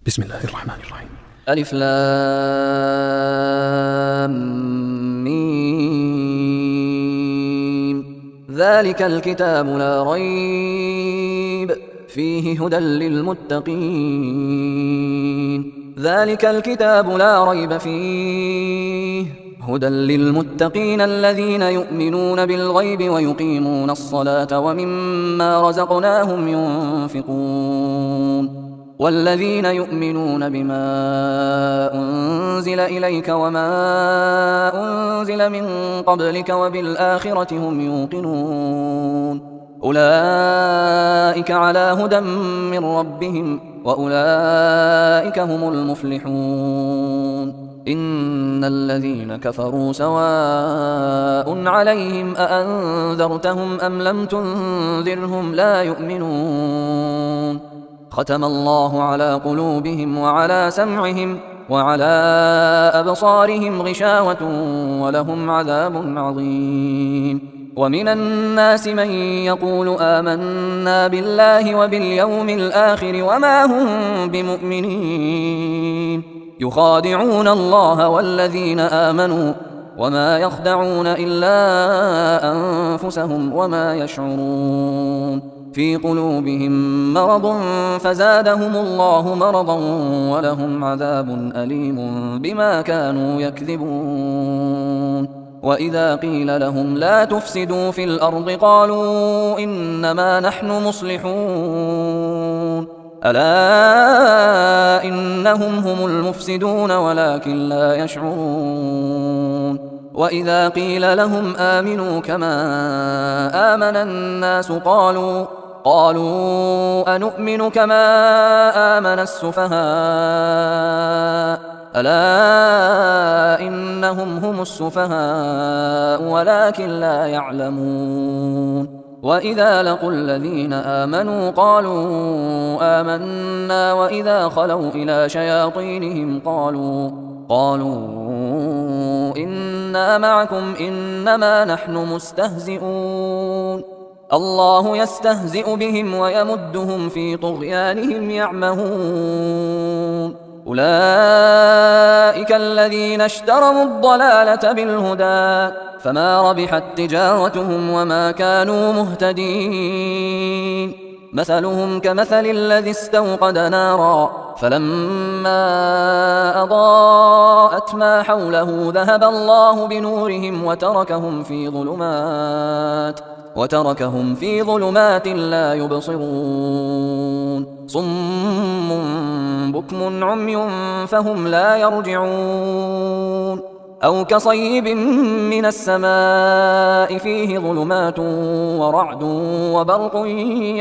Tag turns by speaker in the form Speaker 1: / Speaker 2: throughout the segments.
Speaker 1: بسم الله الرحمن الرحيم.
Speaker 2: ألف لام ميم. ذلك الكتاب لا ريب فيه هدى للمتقين. ذلك الكتاب لا ريب فيه هدى للمتقين الذين يؤمنون بالغيب ويقيمون الصلاة ومما رزقناهم ينفقون. والذين يؤمنون بما أنزل إليك وما أنزل من قبلك وبالآخرة هم يوقنون. أولئك على هدى من ربهم وأولئك هم المفلحون. إن الذين كفروا سواء عليهم أأنذرتهم أم لم تنذرهم لا يؤمنون. ختم الله على قلوبهم وعلى سمعهم وعلى أبصارهم غشاوة ولهم عذاب عظيم. ومن الناس من يقول آمنا بالله وباليوم الآخر وما هم بمؤمنين. يخادعون الله والذين آمنوا وما يخدعون إلا أنفسهم وما يشعرون. في قلوبهم مرض فزادهم الله مرضا ولهم عذاب أليم بما كانوا يكذبون. وإذا قيل لهم لا تفسدوا في الأرض قالوا إنما نحن مصلحون. ألا إنهم هم المفسدون ولكن لا يشعرون. وإذا قيل لهم آمنوا كما آمن الناس قالوا أنؤمن كما آمن السفهاء. ألا إنهم هم السفهاء ولكن لا يعلمون. وإذا لقوا الذين آمنوا قالوا آمنا وإذا خلوا إلى شياطينهم قالوا إنا معكم إنما نحن مستهزئون. الله يستهزئ بهم ويمدهم في طغيانهم يعمهون. أولئك الذين اشتروا الضلالة بالهدى فما ربحت تجارتهم وما كانوا مهتدين. مثلهم كمثل الذي استوقد نارا فلما أضاءت ما حوله ذهب الله بنورهم وتركهم في ظلمات لا يبصرون. صم بكم عمي فهم لا يرجعون. أو كصيب من السماء فيه ظلمات ورعد وبرق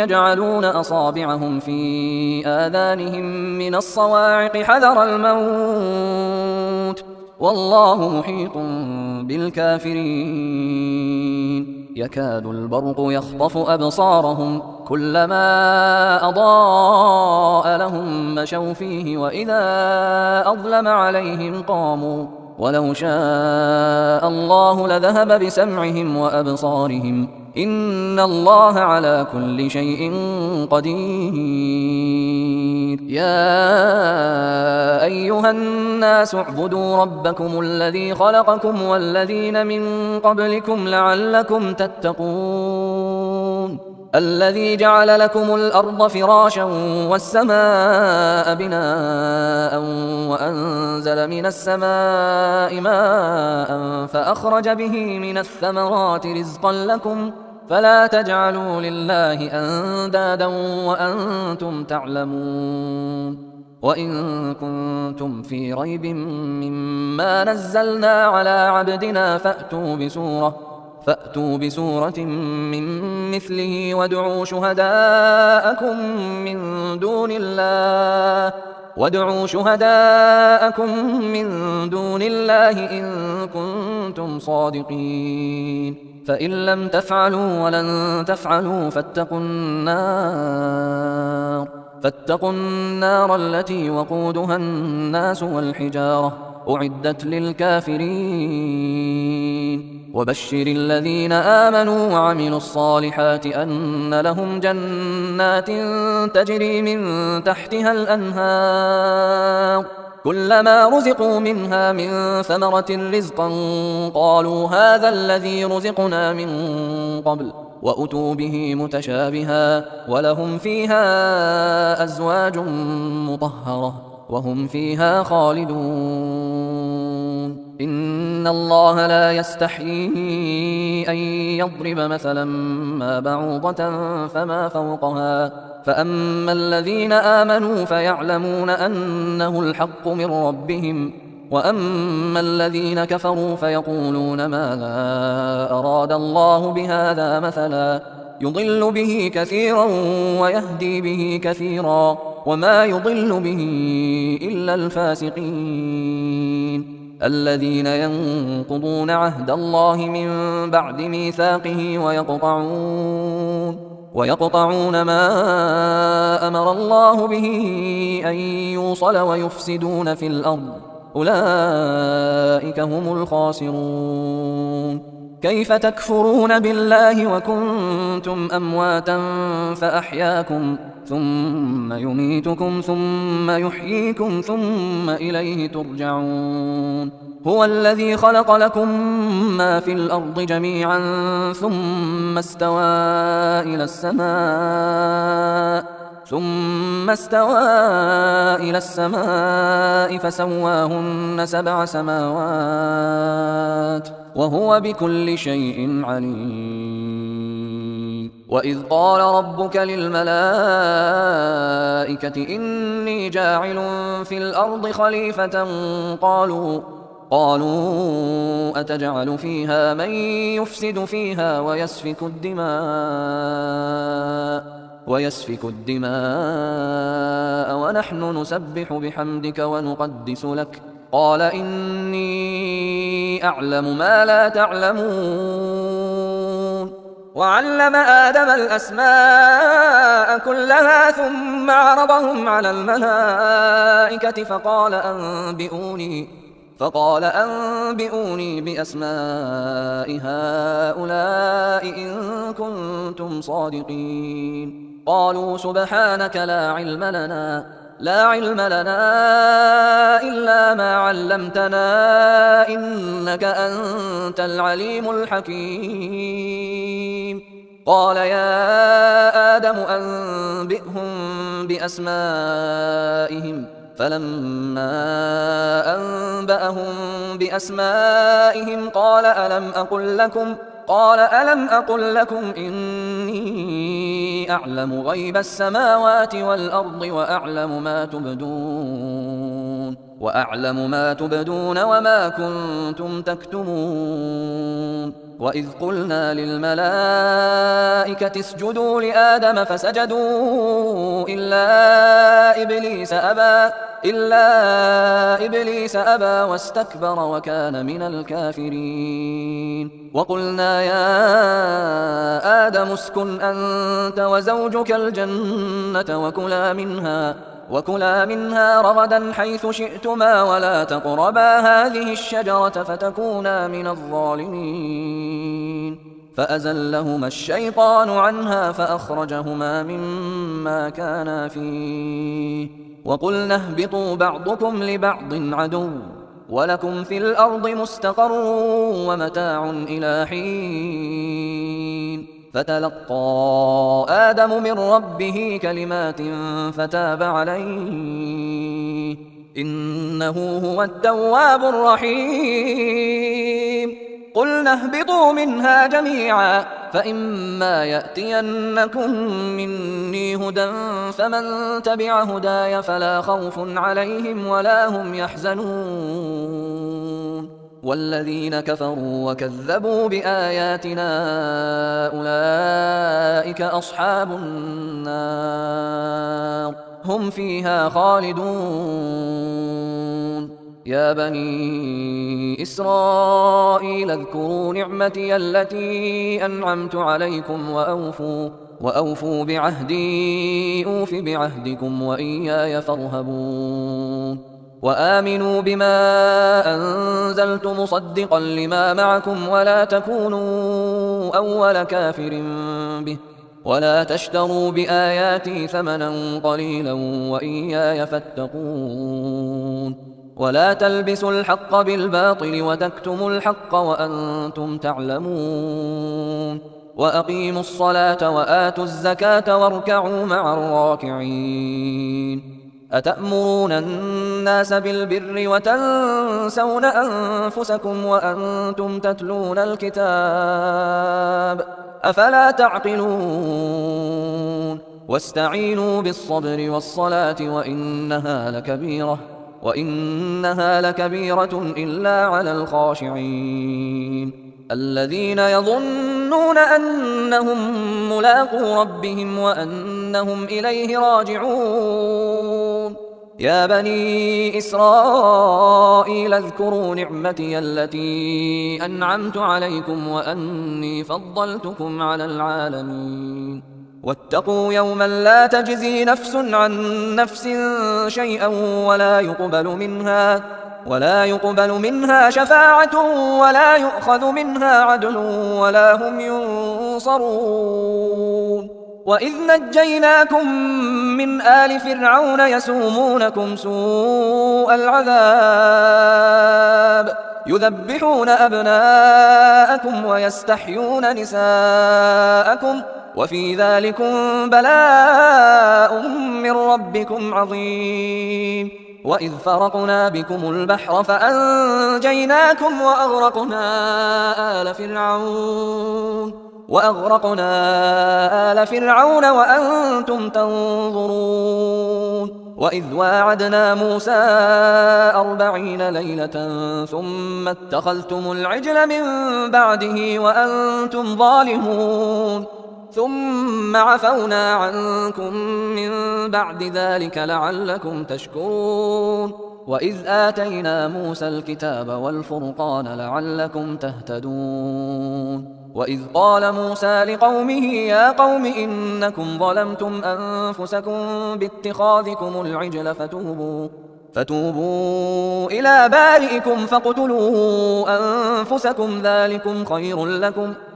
Speaker 2: يجعلون أصابعهم في آذانهم من الصواعق حذر الموت والله محيط بالكافرين. يكاد البرق يخطف أبصارهم كلما أضاء لهم مشوا فيه وإذا أظلم عليهم قاموا ولو شاء الله لذهب بسمعهم وأبصارهم إن الله على كل شيء قدير. يا أيها الناس اعبدوا ربكم الذي خلقكم والذين من قبلكم لعلكم تتقون. الذي جعل لكم الأرض فراشا والسماء بناء وأنزل من السماء ماء فأخرج به من الثمرات رزقا لكم فلا تجعلوا لله أندادا وأنتم تعلمون. وإن كنتم في ريب مما نزلنا على عبدنا فأتوا بسورة من مثله وادعوا شهداءكم من دون الله إن كنتم صادقين. فإن لم تفعلوا ولن تفعلوا فاتقوا النار التي وقودها الناس والحجارة أعدت للكافرين. وبشر الذين آمنوا وعملوا الصالحات أن لهم جنات تجري من تحتها الأنهار كلما رزقوا منها من ثمرة رزقا قالوا هذا الذي رزقنا من قبل وأتوا به متشابها ولهم فيها أزواج مطهرة وهم فيها خالدون إن الله لا يستحيي أن يضرب مثلا ما بعوضة فما فوقها فأما الذين آمنوا فيعلمون أنه الحق من ربهم وأما الذين كفروا فيقولون ماذا أراد الله بهذا مثلا يضل به كثيرا ويهدي به كثيرا وما يضل به إلا الفاسقين الذين ينقضون عهد الله من بعد ميثاقه ويقطعون ما أمر الله به أن يوصل ويفسدون في الأرض أولئك هم الخاسرون كيف تكفرون بالله وكنتم أمواتا فأحياكم ثم يميتكم ثم يحييكم ثم إليه ترجعون هو الذي خلق لكم ما في الأرض جميعا ثم استوى إلى السماء فسواهن 7 سماوات وهو بكل شيء عليم وإذ قال ربك للملائكة إني جاعل في الأرض خليفة قالوا أتجعل فيها من يفسد فيها ويسفك الدماء ونحن نسبح بحمدك ونقدس لك قال إني أعلم ما لا تعلمون وعلم آدم الأسماء كلها ثم عرضهم على الملائكة فقال أنبئوني بأسماء هؤلاء إن كنتم صادقين قالوا سبحانك لا علم لنا إلا ما علمتنا إنك أنت العليم الحكيم قال يا آدم أنبئهم بأسمائهم فلما أنبأهم بأسمائهم قال ألم أقل لكم إني أعلم غيب السماوات والأرض وأعلم ما تبدون وما كنتم تكتمون وإذ قلنا للملائكة اسجدوا لآدم فسجدوا إلا إبليس أبى واستكبر وكان من الكافرين وقلنا يا آدم اسكن أنت وزوجك الجنة وكلا منها رغدا حيث شئتما ولا تقربا هذه الشجرة فتكونا من الظالمين فأزلهما الشيطان عنها فأخرجهما مما كانا فيه وقلنا اهبطوا بعضكم لبعض عدو ولكم في الأرض مستقر ومتاع إلى حين فتلقى آدم من ربه كلمات فتاب عليه إنه هو التواب الرحيم قلنا اهبطوا منها جميعا فإما يأتينكم مني هدى فمن تبع هداي فلا خوف عليهم ولا هم يحزنون والذين كفروا وكذبوا بآياتنا أولئك أصحاب النار هم فيها خالدون يا بني إسرائيل اذكروا نعمتي التي أنعمت عليكم وأوفوا بعهدي أوف بعهدكم وإياي فارهبون وآمنوا بما أنزلت مصدقا لما معكم ولا تكونوا أول كافر به ولا تشتروا بآياتي ثمنا قليلا وإياي فاتقون ولا تلبسوا الحق بالباطل وتكتموا الحق وأنتم تعلمون وأقيموا الصلاة وآتوا الزكاة واركعوا مع الراكعين أتأمرون الناس بالبر وتنسون أنفسكم وأنتم تتلون الكتاب أفلا تعقلون واستعينوا بالصبر والصلاة وإنها لكبيرة إلا على الخاشعين الذين يظنون أنهم ملاقو ربهم وأنهم إليه راجعون يا بني إسرائيل اذكروا نعمتي التي أنعمت عليكم وأني فضلتكم على العالمين واتقوا يوما لا تجزي نفس عن نفس شيئا ولا يقبل منها شفاعة ولا يؤخذ منها عدل ولا هم ينصرون وإذ نجيناكم من آل فرعون يسومونكم سوء العذاب يذبحون أبناءكم ويستحيون نساءكم وفي ذلكم بلاء من ربكم عظيم وإذ فرقنا بكم البحر فأنجيناكم وأغرقنا آل فرعون وأنتم تنظرون وإذ واعدنا موسى 40 ليلة ثم اتخذتم العجل من بعده وأنتم ظالمون ثم عفونا عنكم من بعد ذلك لعلكم تشكرون وإذ آتينا موسى الكتاب والفرقان لعلكم تهتدون وإذ قال موسى لقومه يا قوم إنكم ظلمتم أنفسكم باتخاذكم العجل فتوبوا إلى بارئكم فاقتلوا أنفسكم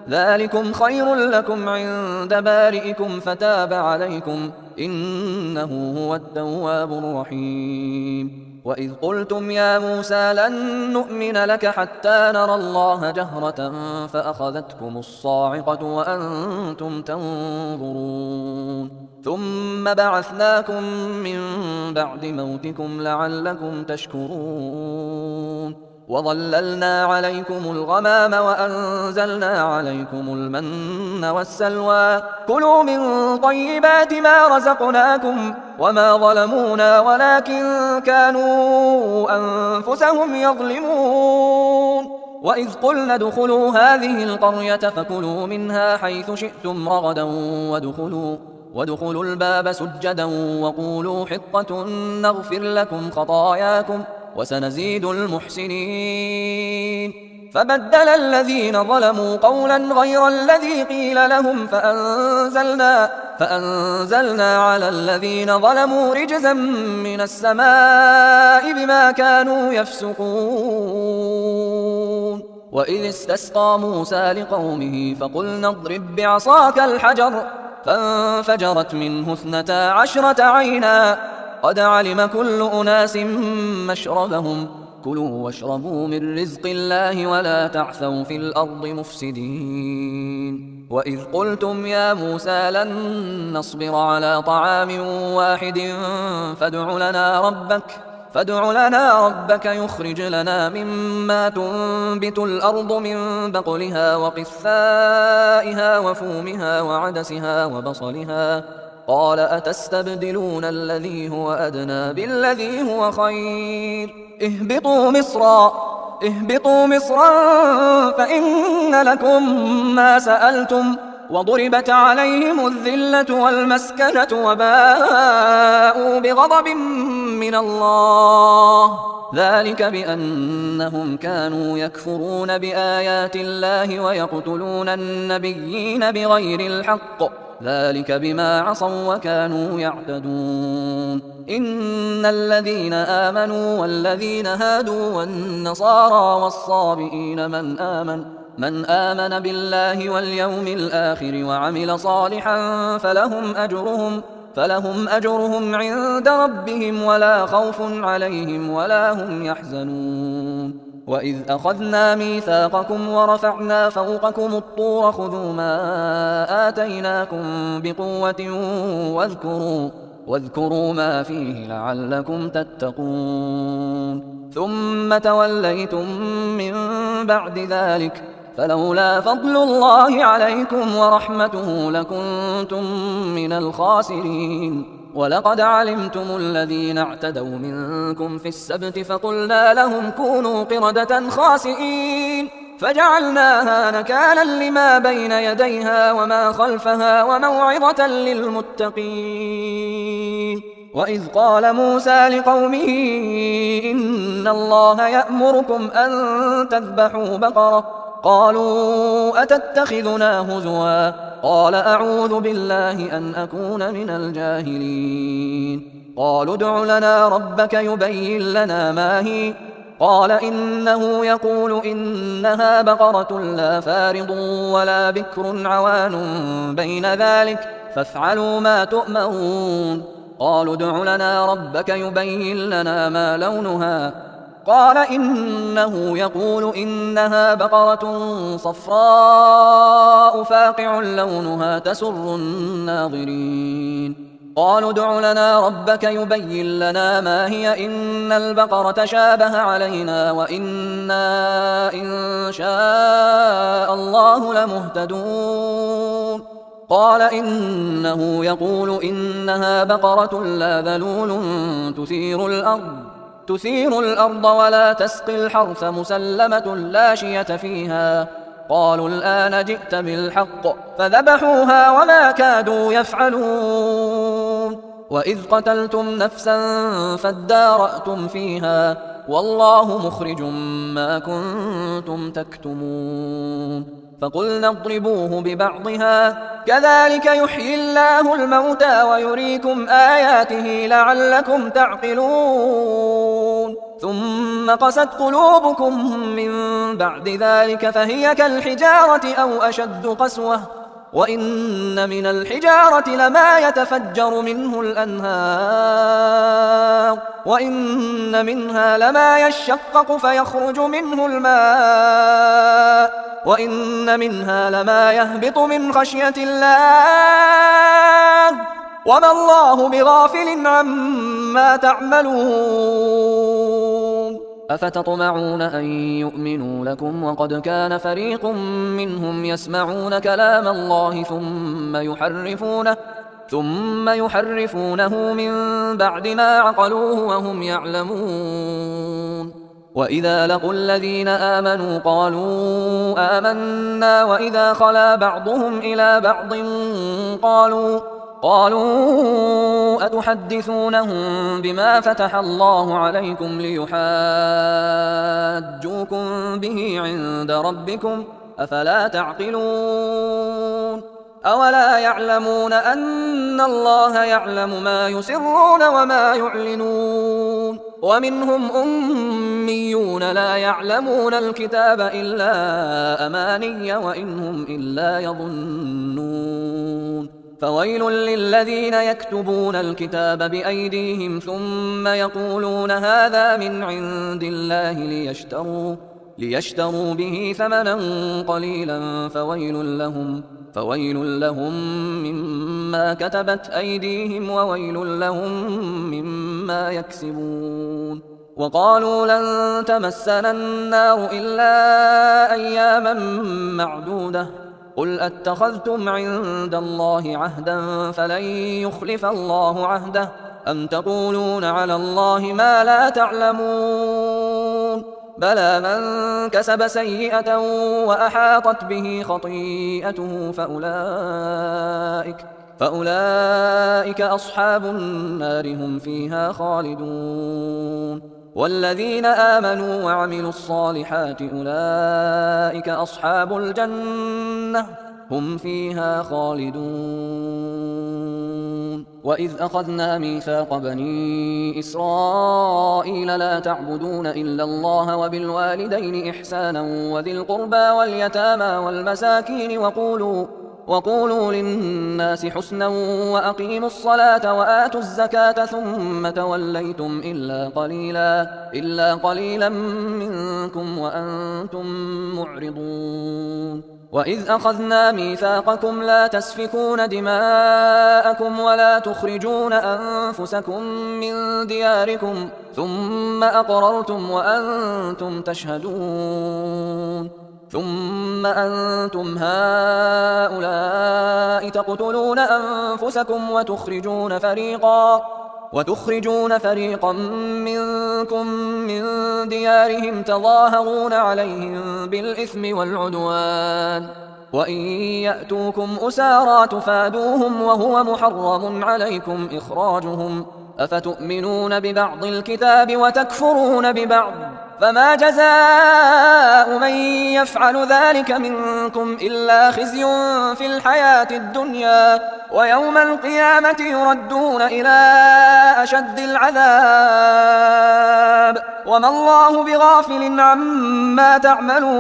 Speaker 2: ذلكم خير لكم عند بارئكم فتاب عليكم إنه هو التواب الرحيم وإذ قلتم يا موسى لن نؤمن لك حتى نرى الله جهرة فأخذتكم الصاعقة وأنتم تنظرون ثم بعثناكم من بعد موتكم لعلكم تشكرون وظللنا عليكم الغمام وأنزلنا عليكم المن والسلوى كلوا من طيبات ما رزقناكم وما ظلمونا ولكن كانوا أنفسهم يظلمون وإذ قلنا ادخلوا هذه القرية فكلوا منها حيث شئتم رغدا وادخلوا الباب سجدا وقولوا حطة نغفر لكم خطاياكم وسنزيد المحسنين فبدل الذين ظلموا قولا غير الذي قيل لهم فأنزلنا على الذين ظلموا رجزا من السماء بما كانوا يفسقون وإذ استسقى موسى لقومه فقلنا اضرب بعصاك الحجر فانفجرت منه 12 عينا قد علم كل أناس مشربهم كلوا واشربوا من رزق الله ولا تعثوا في الأرض مفسدين وإذ قلتم يا موسى لن نصبر على طعام واحد فادع لنا ربك يخرج لنا مما تنبت الأرض من بقلها وقثائها وفومها وعدسها وبصلها قال أتستبدلون الذي هو أدنى بالذي هو خير اهبطوا مصرا فإن لكم ما سألتم وضربت عليهم الذلة والمسكنة وباءوا بغضب من الله ذلك بأنهم كانوا يكفرون بآيات الله ويقتلون النبيين بغير الحق ذلك بما عصوا وكانوا يعتدون إن الذين آمنوا والذين هادوا والنصارى والصابئين من آمن بالله واليوم الآخر وعمل صالحا فلهم أجرهم عند ربهم ولا خوف عليهم ولا هم يحزنون وإذ أخذنا ميثاقكم ورفعنا فوقكم الطور خذوا ما آتيناكم بقوة واذكروا ما فيه لعلكم تتقون ثم توليتم من بعد ذلك فلولا فضل الله عليكم ورحمته لكنتم من الخاسرين ولقد علمتم الذين اعتدوا منكم في السبت فقلنا لهم كونوا قردة خاسئين فجعلناها نكالا لما بين يديها وما خلفها وموعظة للمتقين وإذ قال موسى لقومه إن الله يأمركم أن تذبحوا بقرة قالوا أتتخذنا هزوا قال أعوذ بالله أن أكون من الجاهلين قالوا ادع لنا ربك يبين لنا ما هي قال إنه يقول إنها بقرة لا فارض ولا بكر عوان بين ذلك فافعلوا ما تؤمرون قالوا ادع لنا ربك يبين لنا ما لونها قال إنه يقول إنها بقرة صفراء فاقع لونها تسر الناظرين قالوا ادع لنا ربك يبين لنا ما هي إن البقرة شابه علينا وإنا إن شاء الله لمهتدون قال إنه يقول إنها بقرة لا ذلول تثير الأرض ولا تسقي الحرث مسلمة لا شية فيها قالوا الآن جئت بالحق فذبحوها وما كادوا يفعلون وإذ قتلتم نفسا فادارأتم فيها والله مخرج ما كنتم تكتمون فقلنا اضربوه ببعضها كذلك يحيي الله الموتى ويريكم آياته لعلكم تعقلون ثم قست قلوبكم من بعد ذلك فهي كالحجارة أو أشد قسوة وإن من الحجارة لما يتفجر منه الأنهار وإن منها لما يشقق فيخرج منه الماء وإن منها لما يهبط من خشية الله وما الله بغافل عما تعملون أفتطمعون أن يؤمنوا لكم وقد كان فريق منهم يسمعون كلام الله ثم يحرفونه من بعد ما عقلوه وهم يعلمون وإذا لقوا الذين آمنوا قالوا آمنا وإذا خلا بعضهم إلى بعض قالوا أتحدثونهم بما فتح الله عليكم ليحاجوكم به عند ربكم أفلا تعقلون أولا يعلمون أن الله يعلم ما يسرون وما يعلنون ومنهم أميون لا يعلمون الكتاب إلا أماني وإنهم إلا يظنون فويل للذين يكتبون الكتاب بأيديهم ثم يقولون هذا من عند الله ليشتروا به ثمنا قليلا فويل لهم مما كتبت أيديهم وويل لهم مما يكسبون وقالوا لن تمسنا النار إلا أياما معدودة قل أتخذتم عند الله عهدا فلن يخلف الله عهده أم تقولون على الله ما لا تعلمون بلى من كسب سيئة وأحاطت به خطيئته فأولئك أصحاب النار هم فيها خالدون. والذين آمنوا وعملوا الصالحات أولئك أصحاب الجنة هم فيها خالدون. وإذ أخذنا ميثاق بني إسرائيل لا تعبدون إلا الله وبالوالدين إحسانا وذي القربى واليتامى والمساكين وقولوا للناس حسنا وأقيموا الصلاة وآتوا الزكاة ثم توليتم إلا قليلا منكم وأنتم معرضون. وإذ أخذنا ميثاقكم لا تسفكون دماءكم ولا تخرجون أنفسكم من دياركم ثم أقررتم وأنتم تشهدون. ثم أنتم هؤلاء تقتلون أنفسكم وتخرجون فريقا منكم من ديارهم تظاهرون عليهم بالإثم والعدوان وإن يأتوكم أسارى تفادوهم وهو محرم عليكم إخراجهم أفتؤمنون ببعض الكتاب وتكفرون ببعض فما جزاء من يفعل ذلك منكم إلا خزي في الحياة الدنيا ويوم القيامة يردون إلى أشد العذاب وما الله بغافل عما تعملون.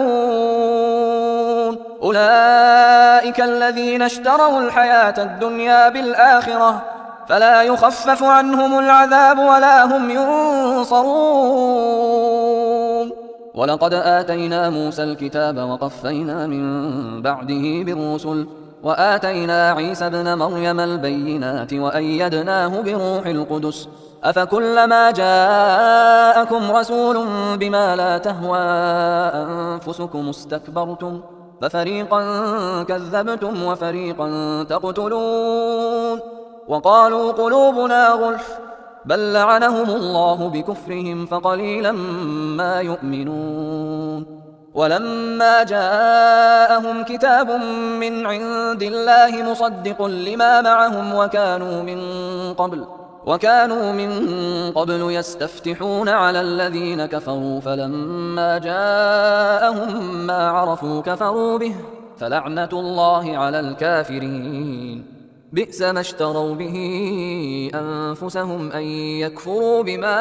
Speaker 2: أولئك الذين اشتروا الحياة الدنيا بالآخرة فلا يخفف عنهم العذاب ولا هم ينصرون. ولقد آتينا موسى الكتاب وقفينا من بعده بالرسل وآتينا عيسى ابن مريم البينات وأيدناه بروح القدس أفكلما جاءكم رسول بما لا تهوى أنفسكم استكبرتم ففريقا كذبتم وفريقا تقتلون. وقالوا قلوبنا غلف بل لعنهم الله بكفرهم فقليلا ما يؤمنون. ولما جاءهم كتاب من عند الله مصدق لما معهم وكانوا من قبل يستفتحون على الذين كفروا فلما جاءهم ما عرفوا كفروا به فلعنة الله على الكافرين. بئس ما اشتروا به أنفسهم أن يكفروا بما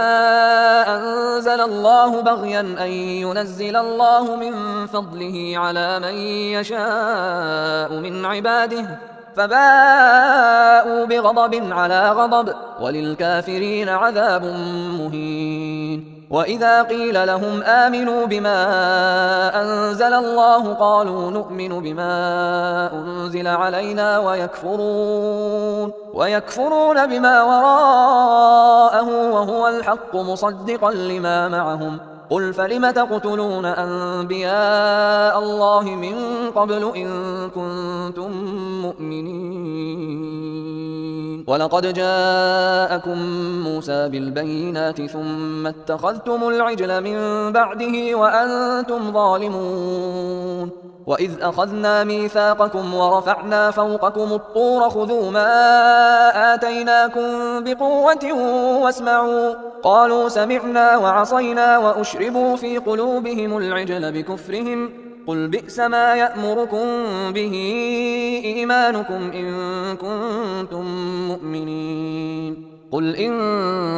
Speaker 2: أنزل الله بغيا أن ينزل الله من فضله على من يشاء من عباده فباءوا بغضب على غضب وللكافرين عذاب مهين. وإذا قيل لهم آمنوا بما أنزل الله قالوا نؤمن بما أنزل علينا ويكفرون بما وراءه وهو الحق مصدقا لما معهم قل فلم تقتلون أنبياء الله من قبل إن كنتم مؤمنين. ولقد جاءكم موسى بالبينات ثم اتخذتم العجل من بعده وأنتم ظالمون. وإذ أخذنا ميثاقكم ورفعنا فوقكم الطور خذوا ما آتيناكم بقوة واسمعوا قالوا سمعنا وعصينا وأشربوا في قلوبهم العجل بكفرهم قل بئس ما يأمركم به إيمانكم إن كنتم مؤمنين. قل إن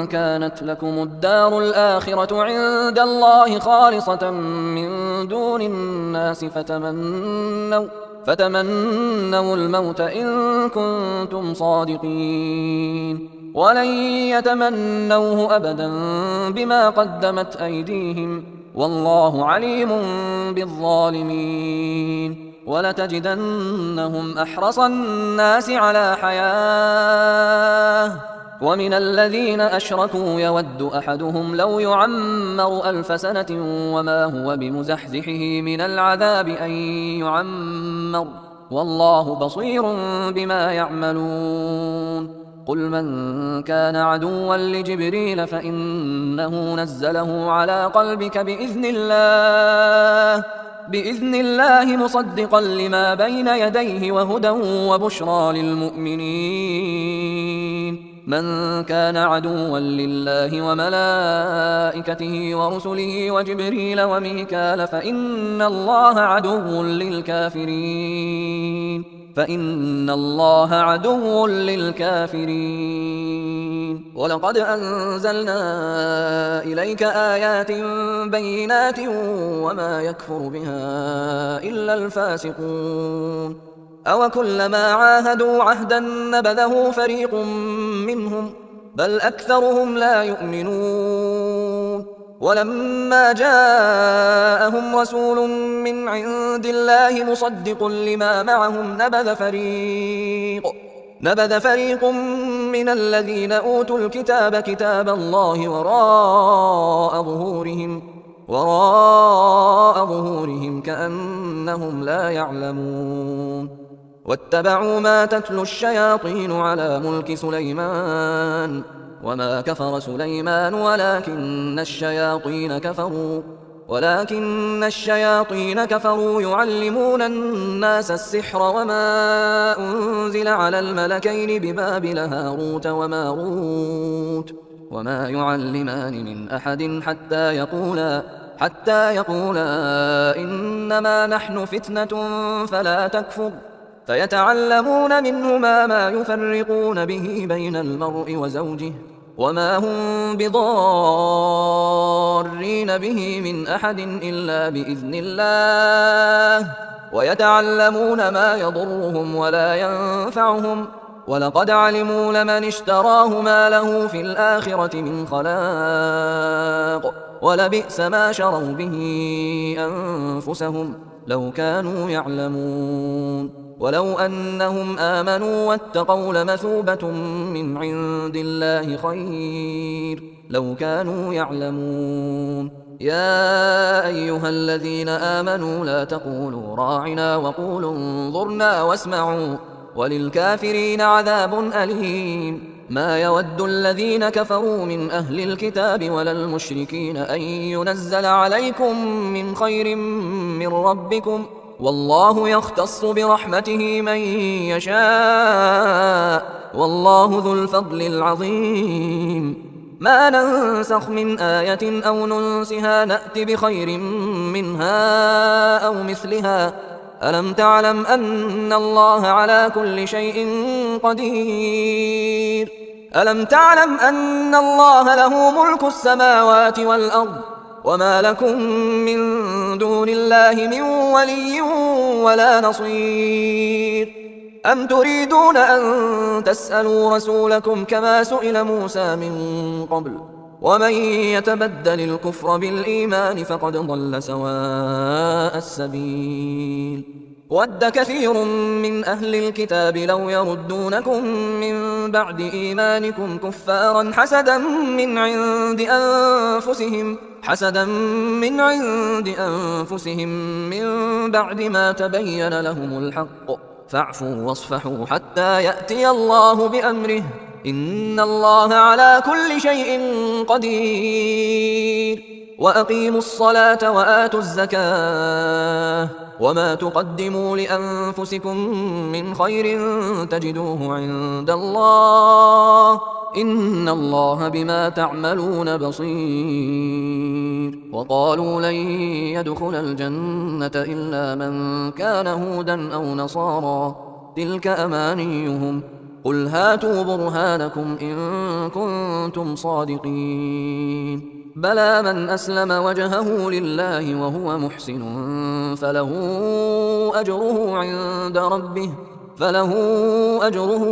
Speaker 2: كانت لكم الدار الآخرة عند الله خالصة من دون الناس فتمنوا الموت إن كنتم صادقين ولن يتمنوه أبدا بما قدمت أيديهم والله عليم بالظالمين. ولتجدنهم أحرص الناس على حياة ومن الذين أشركوا يود أحدهم لو يعمر 1000 سنة وما هو بمزحزحه من العذاب أن يعمر والله بصير بما يعملون. قل من كان عدوا لجبريل فإنه نزله على قلبك بإذن الله مصدقا لما بين يديه وهدى وبشرى للمؤمنين. من كان عدوا لله وملائكته ورسله وجبريل وميكال فإن الله عدو للكافرين. ولقد أنزلنا إليك آيات بينات وما يكفر بها إلا الفاسقون. أوكلما عاهدوا عهدا نبذه فريق منهم بل أكثرهم لا يؤمنون. ولما جاءهم رسول من عند الله مصدق لما معهم نبذ فريق من الذين أوتوا الكتاب كتاب الله وراء ظهورهم كأنهم لا يعلمون. واتبعوا ما تتلو الشياطين على ملك سليمان وما كفر سليمان ولكن الشياطين كفروا يعلمون الناس السحر وما أنزل على الملكين ببابل هاروت وماروت وما يعلمان من أحد حتى يقولا إنما نحن فتنة فلا تكفر فيتعلمون منهما ما يفرقون به بين المرء وزوجه وما هم بضارين به من أحد إلا بإذن الله ويتعلمون ما يضرهم ولا ينفعهم ولقد علموا لمن اشتراه ما له في الآخرة من خلاق ولبئس ما شروا به أنفسهم لو كانوا يعلمون. ولو أنهم آمنوا واتقوا لمثوبة من عند الله خير لو كانوا يعلمون. يا أيها الذين آمنوا لا تقولوا راعنا وقولوا انظرنا واسمعوا وللكافرين عذاب أليم. ما يود الذين كفروا من أهل الكتاب ولا المشركين أن ينزل عليكم من خير من ربكم والله يختص برحمته من يشاء والله ذو الفضل العظيم. ما ننسخ من آية أو ننسها نأت بخير منها أو مثلها ألم تعلم أن الله على كل شيء قدير. ألم تعلم أن الله له ملك السماوات والأرض وما لكم من دون الله من ولي ولا نصير. أم تريدون أن تسألوا رسولكم كما سئل موسى من قبل ومن يتبدل الكفر بالإيمان فقد ضل سواء السبيل. ود كثير من أهل الكتاب لو يردونكم من بعد إيمانكم كفارا حسدا من عند أنفسهم من بعد ما تبين لهم الحق فاعفوا واصفحوا حتى يأتي الله بأمره إن الله على كل شيء قدير. وأقيموا الصلاة وآتوا الزكاة وما تقدموا لأنفسكم من خير تجدوه عند الله إن الله بما تعملون بصير. وقالوا لن يدخل الجنة إلا من كان هودا أو نصارى تلك أمانيهم قل هاتوا برهانكم إن كنتم صادقين. بلى من أسلم وجهه لله وهو محسن فله أجره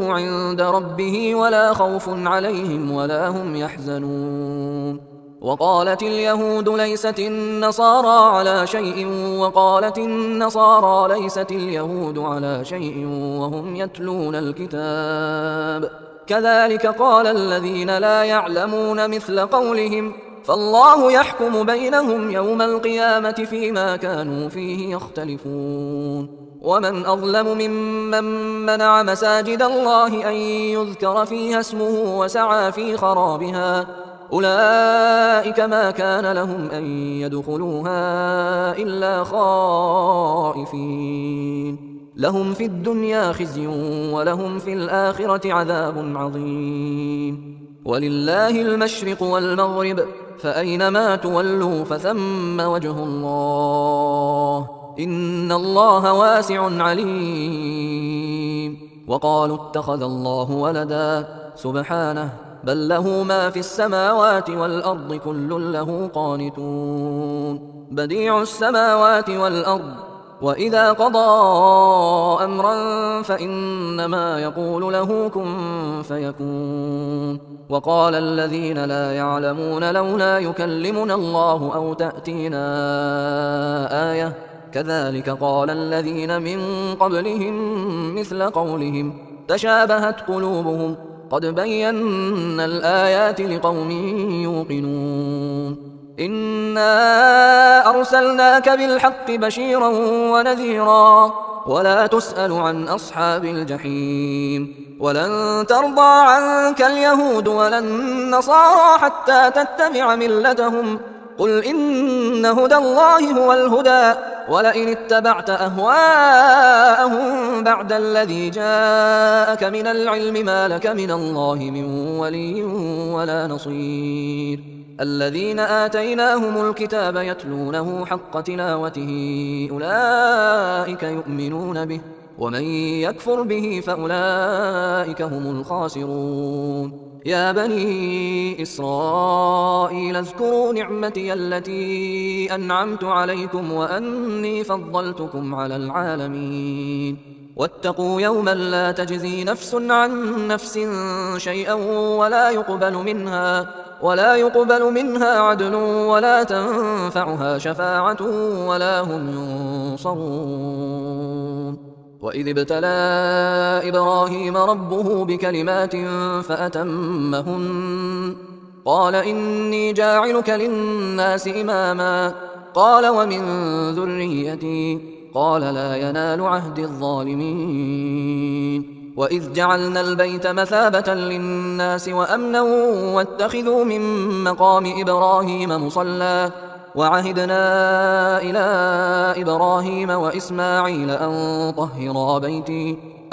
Speaker 2: عند ربه ولا خوف عليهم ولا هم يحزنون. وقالت اليهود ليست النصارى على شيء وقالت النصارى ليست اليهود على شيء وهم يتلون الكتاب كذلك قال الذين لا يعلمون مثل قولهم فالله يحكم بينهم يوم القيامة فيما كانوا فيه يختلفون. ومن أظلم ممن منع مساجد الله أن يذكر فيها اسمه وسعى في خرابها أولئك ما كان لهم أن يدخلوها إلا خائفين لهم في الدنيا خزي ولهم في الآخرة عذاب عظيم ولله المشرق والمغرب فأينما تولوا فثم وجه الله إن الله واسع عليم وقالوا اتخذ الله ولدا سبحانه بل له ما في السماوات والأرض كل له قانتون بديع السماوات والأرض وإذا قضى أمرا فإنما يقول له كن فيكون وقال الذين لا يعلمون لولا يكلمنا الله أو تأتينا آية كذلك قال الذين من قبلهم مثل قولهم تشابهت قلوبهم قد بينا الآيات لقوم يوقنون إنا أرسلناك بالحق بشيرا ونذيرا ولا تسأل عن أصحاب الجحيم ولن ترضى عنك اليهود ولا النصارى حتى تتبع ملتهم قل إن هدى الله هو الهدى ولئن اتبعت أهواءهم بعد الذي جاءك من العلم ما لك من الله من ولي ولا نصير الذين آتيناهم الكتاب يتلونه حق تلاوته أولئك يؤمنون به ومن يكفر به فأولئك هم الخاسرون يا بني إسرائيل اذكروا نعمتي التي أنعمت عليكم وأني فضلتكم على العالمين واتقوا يوما لا تجزي نفس عن نفس شيئا ولا يقبل منها عدل ولا تنفعها شفاعة ولا هم ينصرون وإذ ابتلى إبراهيم ربه بكلمات فأتمهن قال إني جاعلك للناس إماما قال ومن ذريتي قال لا ينال عهد الظالمين وإذ جعلنا البيت مثابة للناس وأمنا واتخذوا من مقام إبراهيم مصلى وعهدنا إلى إبراهيم وإسماعيل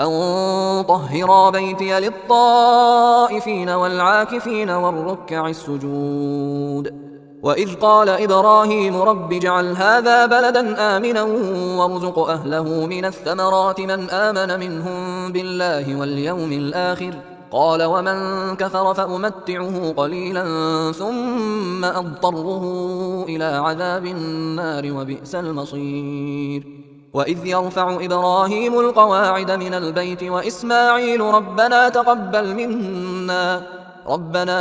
Speaker 2: أن طهرا بيتي للطائفين والعاكفين والركع السجود وإذ قال إبراهيم رب اجعل هذا بلدا آمنا وارزق أهله من الثمرات من آمن منهم بالله واليوم الآخر قال ومن كفر فأمتعه قليلا ثم أضطره إلى عذاب النار وبئس المصير وإذ يرفع إبراهيم القواعد من البيت وإسماعيل ربنا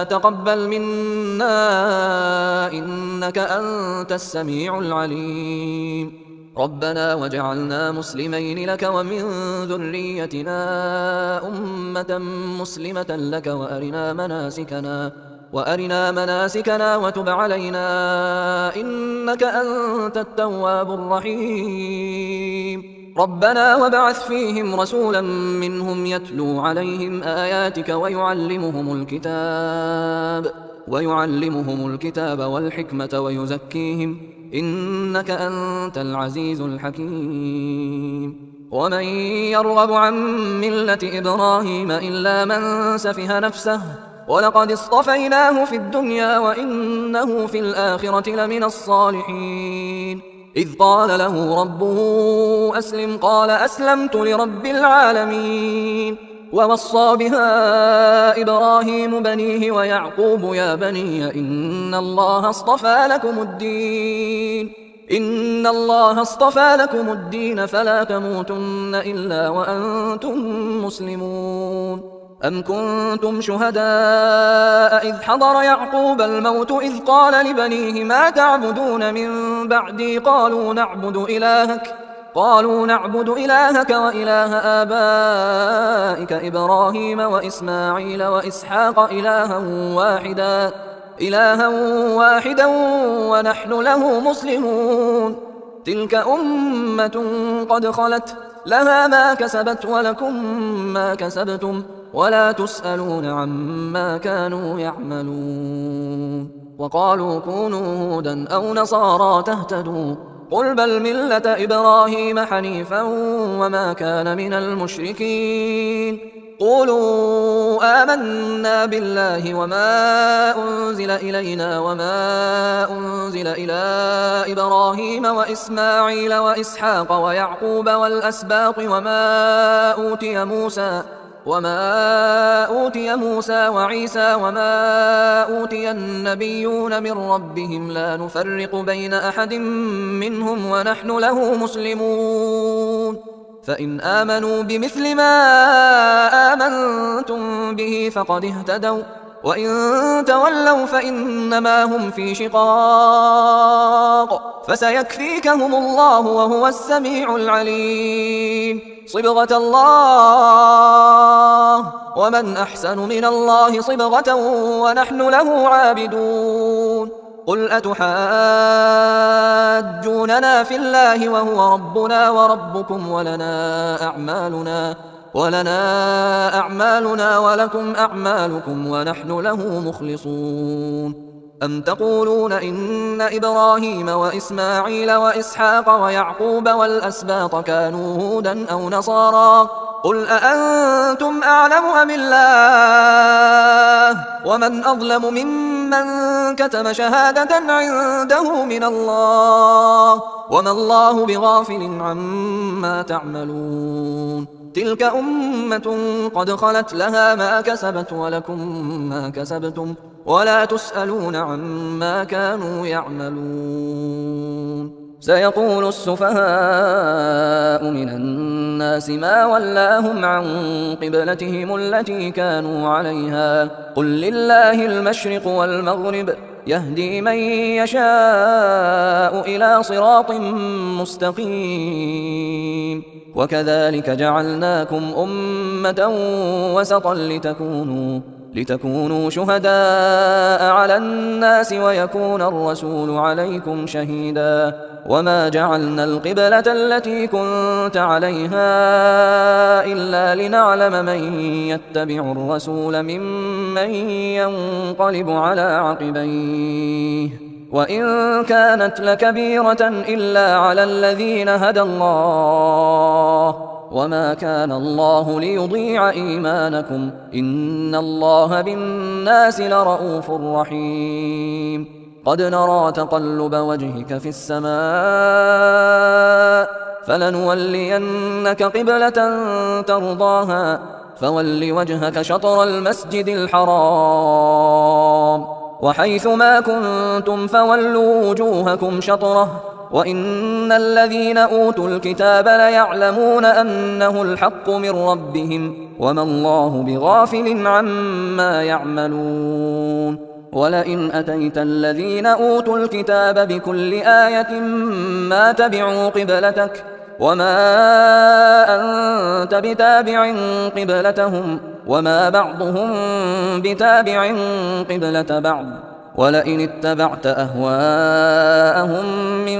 Speaker 2: تقبل منا إنك أنت السميع العليم ربنا وجعلنا مسلمين لك ومن ذريتنا أمة مسلمة لك وأرنا مناسكنا وتب علينا إنك أنت التواب الرحيم ربنا وابعث فيهم رسولا منهم يتلو عليهم آياتك ويعلمهم الكتاب والحكمة ويزكيهم إنك أنت العزيز الحكيم ومن يرغب عن ملة إبراهيم إلا من سفه نفسه ولقد اصطفيناه في الدنيا وإنه في الآخرة لمن الصالحين إذ قال له ربه أسلم قال أسلمت لرب العالمين ووصى بها إبراهيم بنيه ويعقوب يا بني إن الله اصطفى لكم الدين فلا تموتن إلا وأنتم مسلمون أم كنتم شهداء إذ حضر يعقوب الموت إذ قال لبنيه ما تعبدون من بعدي قالوا نعبد إلهك وإله آبائك إبراهيم وإسماعيل وإسحاق إلها واحدا ونحن له مسلمون تلك أمة قد خلت لها ما كسبت ولكم ما كسبتم ولا تسألون عما كانوا يعملون. وقالوا كونوا هودا أو نصارى تهتدوا قل بل ملة إبراهيم حنيفا وما كان من المشركين. قولوا آمنا بالله وما أنزل إلينا وما أنزل إلى إبراهيم وإسماعيل وإسحاق ويعقوب والأسباط وما أوتي موسى وعيسى وما أوتي النبيون من ربهم لا نفرق بين أحد منهم ونحن له مسلمون. فإن آمنوا بمثل ما آمنتم به فقد اهتدوا وإن تولوا فإنما هم في شقاق فسيكفيكهم الله وهو السميع العليم. صبغة الله ومن أحسن من الله صبغة ونحن له عابدون. قل أتحاجوننا في الله وهو ربنا وربكم ولنا أعمالنا ولكم أعمالكم ونحن له مخلصون. أم تقولون إن إبراهيم وإسماعيل وإسحاق ويعقوب والأسباط كانوا هودا أو نصارى قل أأنتم أعلم أم الله ومن أظلم ممن كتم شهادة عنده من الله وما الله بغافل عما تعملون. تلك أمة قد خلت لها ما كسبت ولكم ما كسبتم ولا تسألون عما كانوا يعملون. سيقول السفهاء من الناس ما ولاهم عن قبلتهم التي كانوا عليها قل لله المشرق والمغرب يهدي من يشاء إلى صراط مستقيم. وكذلك جعلناكم أمة وسطا لتكونوا شهداء على الناس ويكون الرسول عليكم شهيدا. وما جعلنا القبلة التي كنت عليها إلا لنعلم من يتبع الرسول ممن ينقلب على عقبيه وإن كانت لكبيرة إلا على الذين هدى الله وما كان الله ليضيع إيمانكم إن الله بالناس لرؤوف رحيم. قد نرى تقلب وجهك في السماء فلنولينك قبلة ترضاها فول وجهك شطر المسجد الحرام وحيث ما كنتم فولوا وجوهكم شطره وإن الذين أوتوا الكتاب ليعلمون أنه الحق من ربهم وما الله بغافل عما يعملون. ولئن أتيت الذين أوتوا الكتاب بكل آية ما تبعوا قبلتك وما أنت بتابع قبلتهم وما بعضهم بتابع قبلة بعض ولئن اتبعت أهواءهم من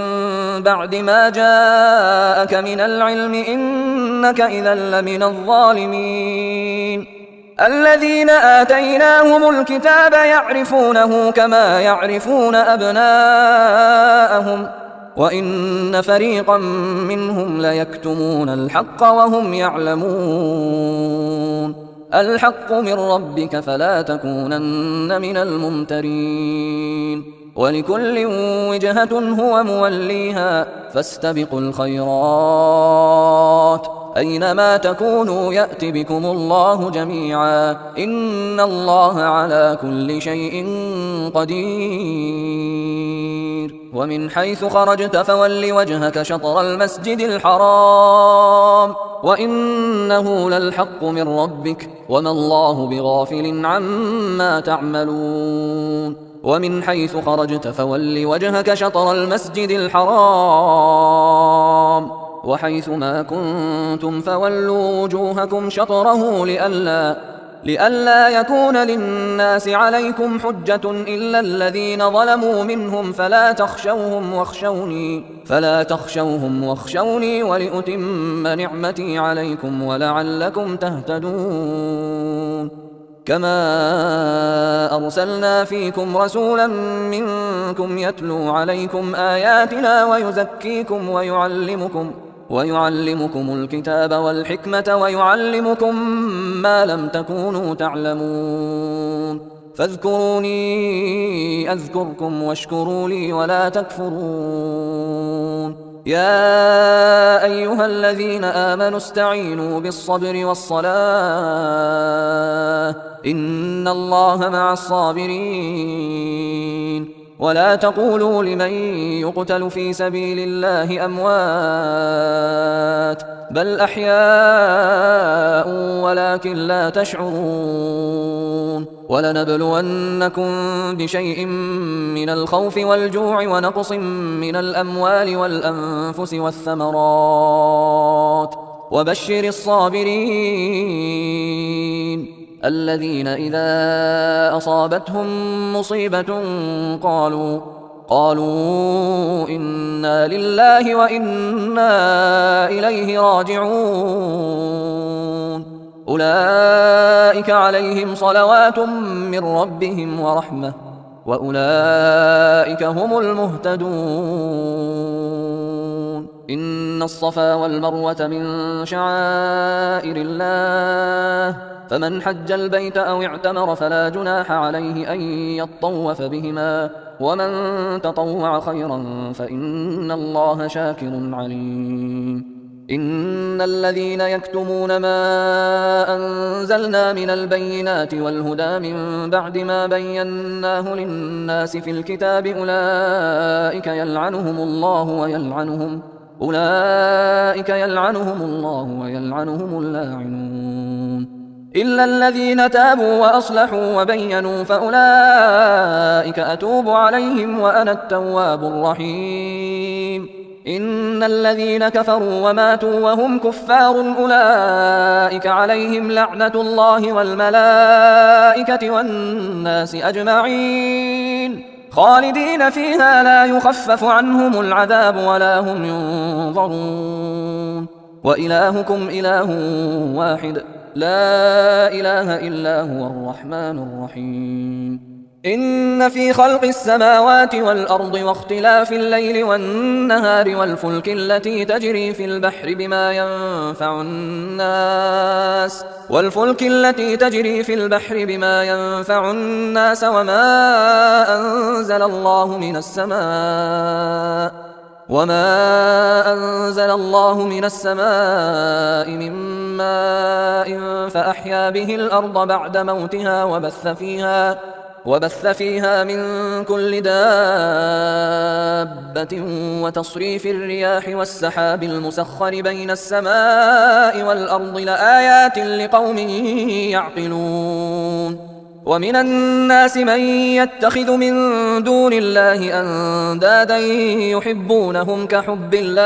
Speaker 2: بعد ما جاءك من العلم إنك إذا لمن الظالمين. الذين آتيناهم الكتاب يعرفونه كما يعرفون أبناءهم وإن فريقا منهم ليكتمون الحق وهم يعلمون. الحق من ربك فلا تكونن من الممترين. ولكل وجهة هو موليها فاستبقوا الخيرات أينما تكونوا يأت بكم الله جميعا إن الله على كل شيء قدير. ومن حيث خرجت فول وجهك شطر المسجد الحرام وإنه للحق من ربك وما الله بغافل عما تعملون. ومن حيث خرجت فول وجهك شطر المسجد الحرام وحيث ما كنتم فولوا وجوهكم شطره لئلا يكون للناس عليكم حجة إلا الذين ظلموا منهم فلا تخشوهم واخشوني ولأتم نعمتي عليكم ولعلكم تهتدون كما أرسلنا فيكم رسولا منكم يتلو عليكم آياتنا ويزكيكم ويعلمكم الكتاب والحكمة ويعلمكم ما لم تكونوا تعلمون فاذكروني أذكركم واشكروا لي ولا تكفرون يا أيها الذين آمنوا استعينوا بالصبر والصلاة إن الله مع الصابرين ولا تقولوا لمن يقتل في سبيل الله أموات بل أحياء ولكن لا تشعرون ولنبلونكم بشيء من الخوف والجوع ونقص من الأموال والأنفس والثمرات وبشر الصابرين الذين إذا أصابتهم مصيبة قالوا إنا لله وإنا إليه راجعون أولئك عليهم صلوات من ربهم ورحمة وأولئك هم المهتدون إن الصفا والمروة من شعائر الله فمن حج البيت أو اعتمر فلا جناح عليه أن يطوف بهما ومن تطوع خيرا فإن الله شاكر عليم إن الذين يكتمون ما أنزلنا من البينات والهدى من بعد ما بيناه للناس في الكتاب أولئك يلعنهم الله ويلعنهم اللاعنون إلا الذين تابوا وأصلحوا وبينوا فأولئك أتوب عليهم وأنا التواب الرحيم إن الذين كفروا وماتوا وهم كفار أولئك عليهم لعنة الله والملائكة والناس أجمعين خالدين فيها لا يخفف عنهم العذاب ولا هم ينظرون وإلهكم إله واحد لا إله إلا هو الرحمن الرحيم إن في خلق السماوات والأرض واختلاف الليل والنهار والفلك التي تجري في البحر بما ينفع الناس وما أنزل الله من السماء من ماء فأحيا به الأرض بعد موتها وبث فيها من كل دابة وتصريف الرياح والسحاب المسخر بين السماء والأرض لآيات لقوم يعقلون ومن الناس من يتخذ من دون الله أندادا يحبونهم كحب الله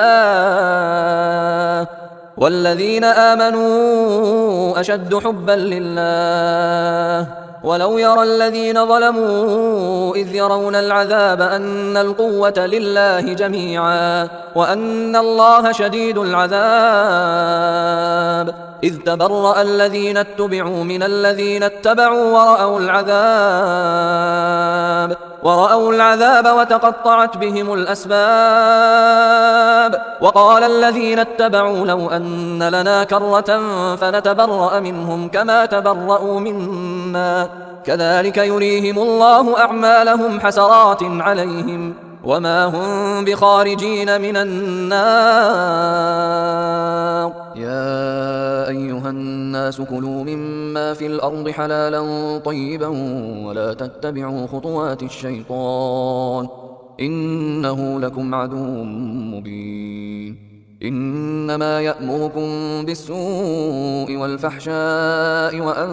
Speaker 2: والذين آمنوا أشد حبا لله ولو يرى الذين ظلموا إذ يرون العذاب أن القوة لله جميعا وأن الله شديد العذاب إذ تبرأ الذين اتبعوا من الذين اتبعوا ورأوا العذاب وتقطعت بهم الأسباب وقال الذين اتبعوا لو أن لنا كرة فنتبرأ منهم كما تبرأوا منا كذلك يريهم الله أعمالهم حسرات عليهم وما هم بخارجين من النار يا أيها الناس كلوا مما في الأرض حلالا طيبا ولا تتبعوا خطوات الشيطان إنه لكم عدو مبين إنما يأمركم بالسوء والفحشاء وأن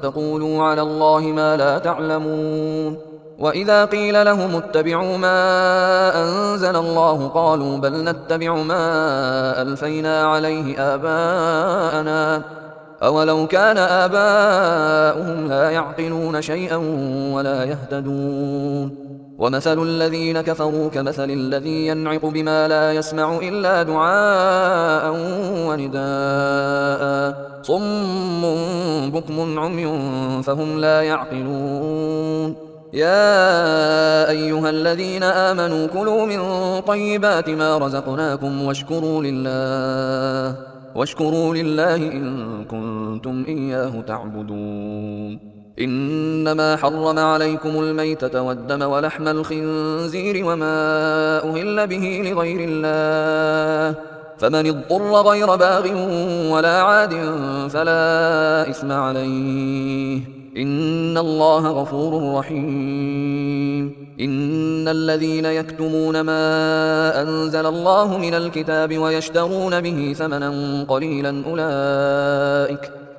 Speaker 2: تقولوا على الله ما لا تعلمون وإذا قيل لهم اتبعوا ما أنزل الله قالوا بل نتبع ما ألفينا عليه آباءنا أولو كان آباؤهم لا يعقلون شيئا ولا يهتدون ومثل الذين كفروا كمثل الذي ينعق بما لا يسمع إلا دعاء ونداء صم بكم عمي فهم لا يعقلون يا أيها الذين آمنوا كلوا من طيبات ما رزقناكم واشكروا لله إن كنتم إياه تعبدون إنما حرم عليكم الميتة والدم ولحم الخنزير وما أهل به لغير الله فمن اضطر غير باغ ولا عاد فلا إثم عليه إن الله غفور رحيم إن الذين يكتمون ما أنزل الله من الكتاب ويشترون به ثمنا قليلا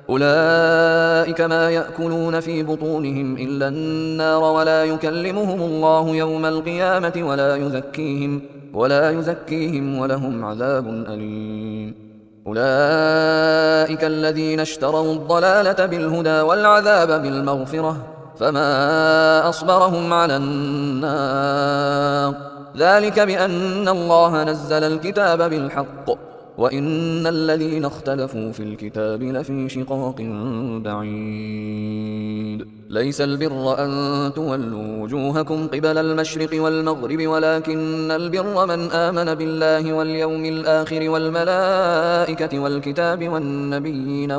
Speaker 2: أولئك ما يأكلون في بطونهم إلا النار ولا يكلمهم الله يوم القيامة ولا يزكيهم ولهم عذاب أليم أولئك الذين اشتروا الضلالة بالهدى والعذاب بالمغفرة فما أصبرهم على النار ذلك بأن الله نزل الكتاب بالحق وإن الذين اختلفوا في الكتاب لفي شقاق بعيد ليس البر أن تولوا وجوهكم قبل المشرق والمغرب ولكن البر من آمن بالله واليوم الآخر والملائكة والكتاب والنبيين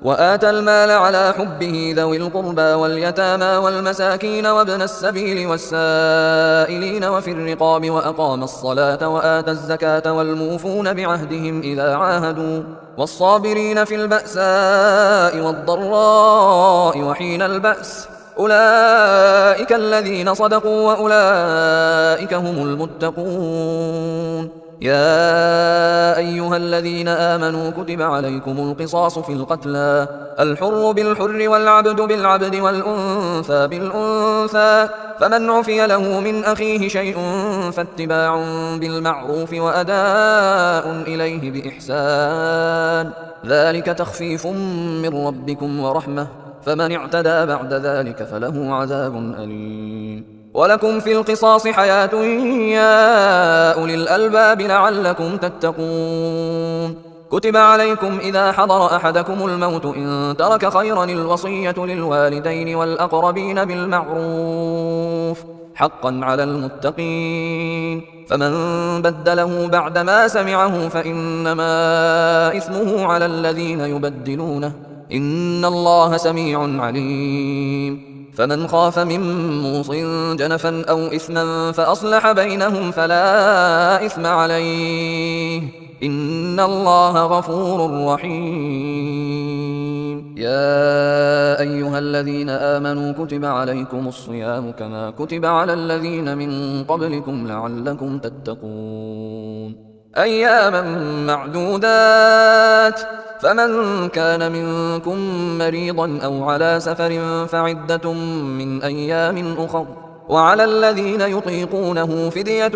Speaker 2: وآتى المال على حبه ذوي القربى واليتامى والمساكين وابن السبيل والسائلين وفي الرقاب وأقام الصلاة وآتى الزكاة والموفون بعهدهم إذا عاهدوا والصابرين في البأساء والضراء وحين البأس أولئك الذين صدقوا وأولئك هم المتقون يا أيها الذين آمنوا كتب عليكم القصاص في القتلى الحر بالحر والعبد بالعبد والأنثى بالأنثى فمن عفي له من أخيه شيء فاتباع بالمعروف وأداء إليه بإحسان ذلك تخفيف من ربكم ورحمة فمن اعتدى بعد ذلك فله عذاب أليم ولكم في القصاص حياة يا أولي الألباب لعلكم تتقون كتب عليكم إذا حضر أحدكم الموت إن ترك خيرا الوصية للوالدين والأقربين بالمعروف حقا على المتقين فمن بدله بعدما سمعه فإنما إثمه على الذين يبدلونه إن الله سميع عليم فمن خاف من موص جنفا أو إثما فأصلح بينهم فلا إثم عليه إن الله غفور رحيم يا أيها الذين آمنوا كتب عليكم الصيام كما كتب على الذين من قبلكم لعلكم تتقون أياما معدودات فمن كان منكم مريضا أو على سفر فعدة من أيام أخر وعلى الذين يطيقونه فدية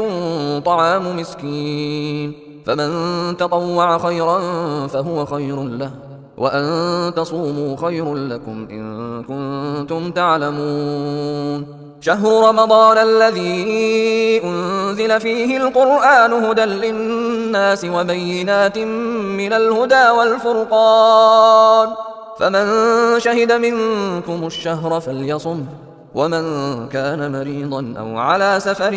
Speaker 2: طعام مسكين فمن تطوع خيرا فهو خير له وأن تصوموا خير لكم إن كنتم تعلمون شهر رمضان الذي أنزل فيه القرآن هدى للناس وبينات من الهدى والفرقان فمن شهد منكم الشهر فليصم ومن كان مريضا أو على سفر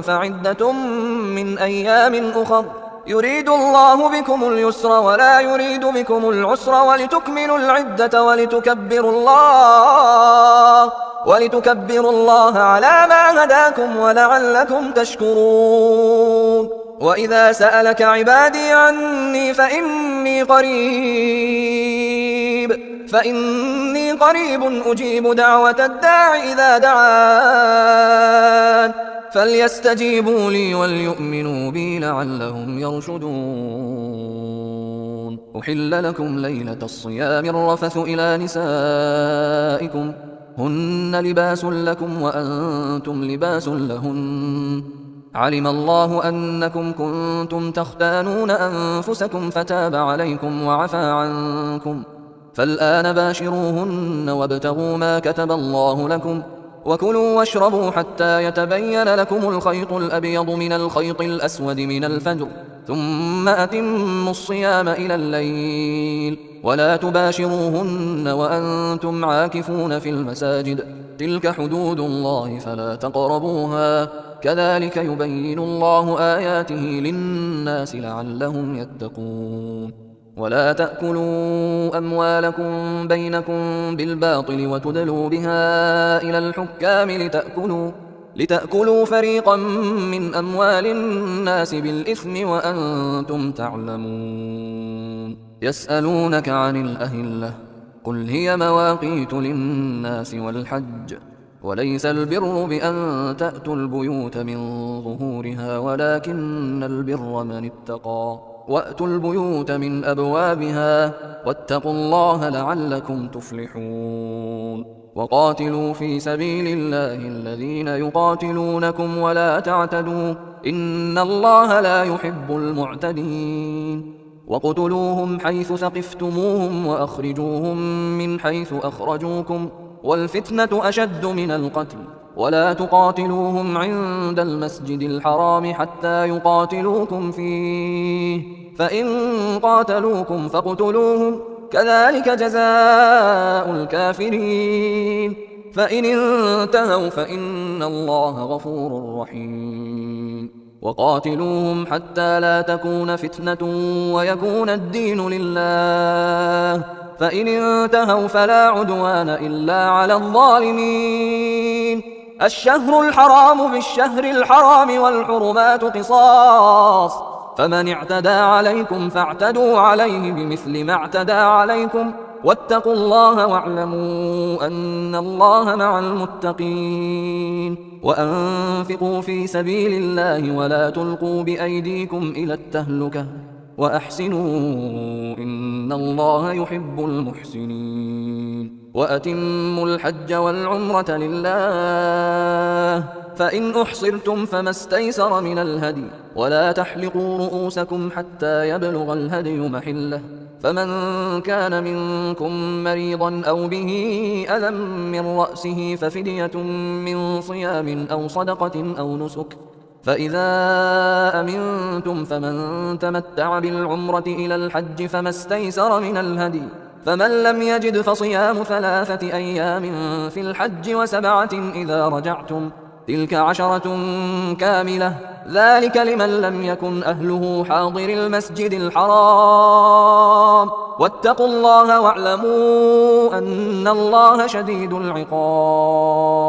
Speaker 2: فعدة من أيام أخر يريد الله بكم اليسر ولا يريد بكم العسر ولتكملوا العدة ولتكبروا الله على ما هداكم ولعلكم تشكرون وإذا سألك عبادي عني فإني قريب أجيب دعوة الداع إذا دعان فليستجيبوا لي وليؤمنوا بي لعلهم يرشدون أحل لكم ليلة الصيام الرفث إلى نسائكم هن لباس لكم وأنتم لباس لهن علم الله أنكم كنتم تختانون أنفسكم فتاب عليكم وعفى عنكم، فالآن باشروهن وابتغوا ما كتب الله لكم، وكلوا واشربوا حتى يتبين لكم الخيط الأبيض من الخيط الأسود من الفجر، ثم أتموا الصيام إلى الليل، ولا تباشروهن وأنتم عاكفون في المساجد، تلك حدود الله فلا تقربوها، كذلك يبين الله آياته للناس لعلهم يتقون. ولا تأكلوا أموالكم بينكم بالباطل وتدلوا بها إلى الحكام لتأكلوا فريقا من أموال الناس بالإثم وأنتم تعلمون. يسألونك عن الأهلة قل هي مواقيت للناس والحج، وليس البر بأن تأتوا البيوت من ظهورها ولكن البر من اتقى، وأتوا البيوت من أبوابها، واتقوا الله لعلكم تفلحون. وقاتلوا في سبيل الله الذين يقاتلونكم ولا تعتدوا إن الله لا يحب المعتدين. وقتلوهم حيث ثقفتموهم وأخرجوهم من حيث أخرجوكم، والفتنة أشد من القتل، ولا تقاتلوهم عند المسجد الحرام حتى يقاتلوكم فيه، فإن قاتلوكم فاقتلوهم، كذلك جزاء الكافرين، فإن انتهوا فإن الله غفور رحيم. وقاتلوهم حتى لا تكون فتنة ويكون الدين لله، فإن انتهوا فلا عدوان إلا على الظالمين. الشهر الحرام بالشهر الحرام والحرمات قصاص، فمن اعتدى عليكم فاعتدوا عليه بمثل ما اعتدى عليكم، واتقوا الله واعلموا أن الله مع المتقين. وأنفقوا في سبيل الله ولا تلقوا بأيديكم إلى التهلكة، وأحسنوا إن الله يحب المحسنين. وأتموا الحج والعمرة لله، فإن أحصرتم فما استيسر من الهدي، ولا تحلقوا رؤوسكم حتى يبلغ الهدي محله، فمن كان منكم مريضا أو به أذى من رأسه ففدية من صيام أو صدقة أو نسك، فإذا أمنتم فمن تمتع بالعمرة إلى الحج فما استيسر من الهدي، فمن لم يجد فصيام 3 أيام في الحج و7 إذا رجعتم، تلك 10 كاملة، ذلك لمن لم يكن أهله حاضر المسجد الحرام، واتقوا الله واعلموا أن الله شديد العقاب.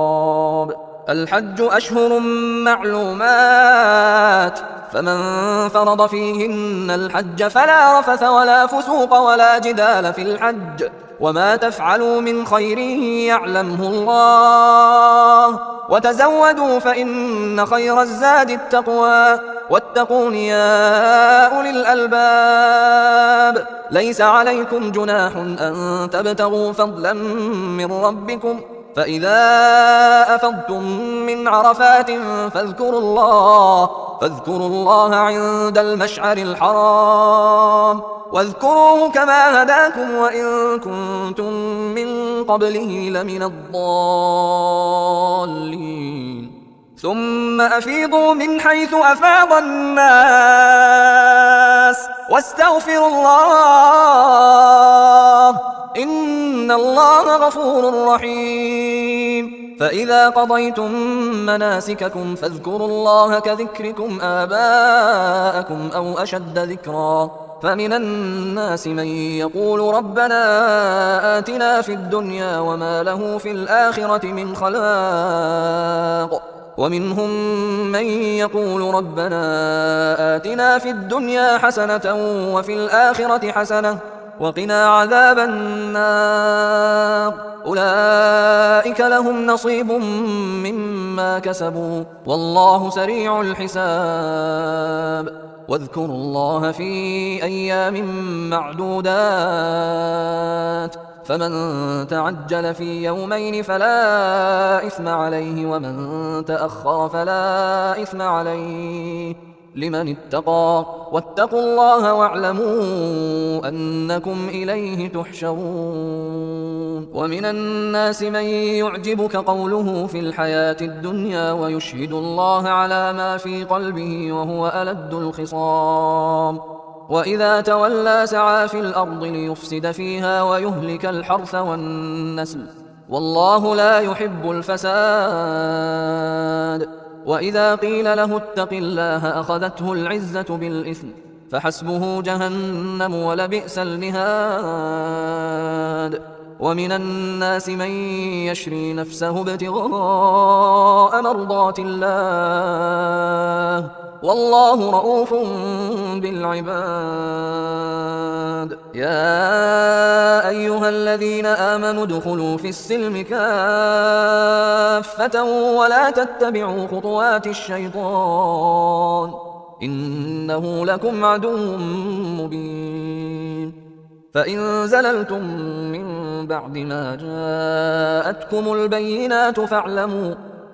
Speaker 2: الحج أشهر معلومات، فمن فرض فيهن الحج فلا رفث ولا فسوق ولا جدال في الحج، وما تفعلوا من خير يعلمه الله، وتزودوا فإن خير الزاد التقوى، واتقون يا أولي الألباب. ليس عليكم جناح أن تبتغوا فضلا من ربكم، فإذا أفضتم من عرفات فاذكروا الله عند المشعر الحرام، واذكروه كما هداكم وإن كنتم من قبله لمن الضالين. ثم أفيضوا من حيث أفاض الناس واستغفروا الله إن الله غفور رحيم. فإذا قضيتم مناسككم فاذكروا الله كذكركم آباءكم أو أشد ذكرا. فمن الناس من يقول ربنا آتنا في الدنيا وما له في الآخرة من خلاق، ومنهم من يقول ربنا آتنا في الدنيا حسنة وفي الآخرة حسنة وقنا عذاب النار. أولئك لهم نصيب مما كسبوا والله سريع الحساب. واذكروا الله في أيام معدودات، فمن تعجل في يومين فلا إثم عليه ومن تأخر فلا إثم عليه لمن اتقى واتقوا الله واعلموا أنكم إليه تحشرون. ومن الناس من يعجبك قوله في الحياة الدنيا ويشهد الله على ما في قلبه وهو ألد الخصام وإذا تولى سعى في الأرض ليفسد فيها ويهلك الحرث والنسل والله لا يحب الفساد. وإذا قيل له اتق الله أخذته العزة بالإثم فحسبه جهنم ولبئس المهاد. ومن الناس من يشري نفسه ابتغاء مرضات الله والله رؤوف بالعباد. يا أيها الذين آمنوا ادخلوا في السلم كافة ولا تتبعوا خطوات الشيطان إنه لكم عدو مبين. فإن زللتم من بعد ما جاءتكم البينات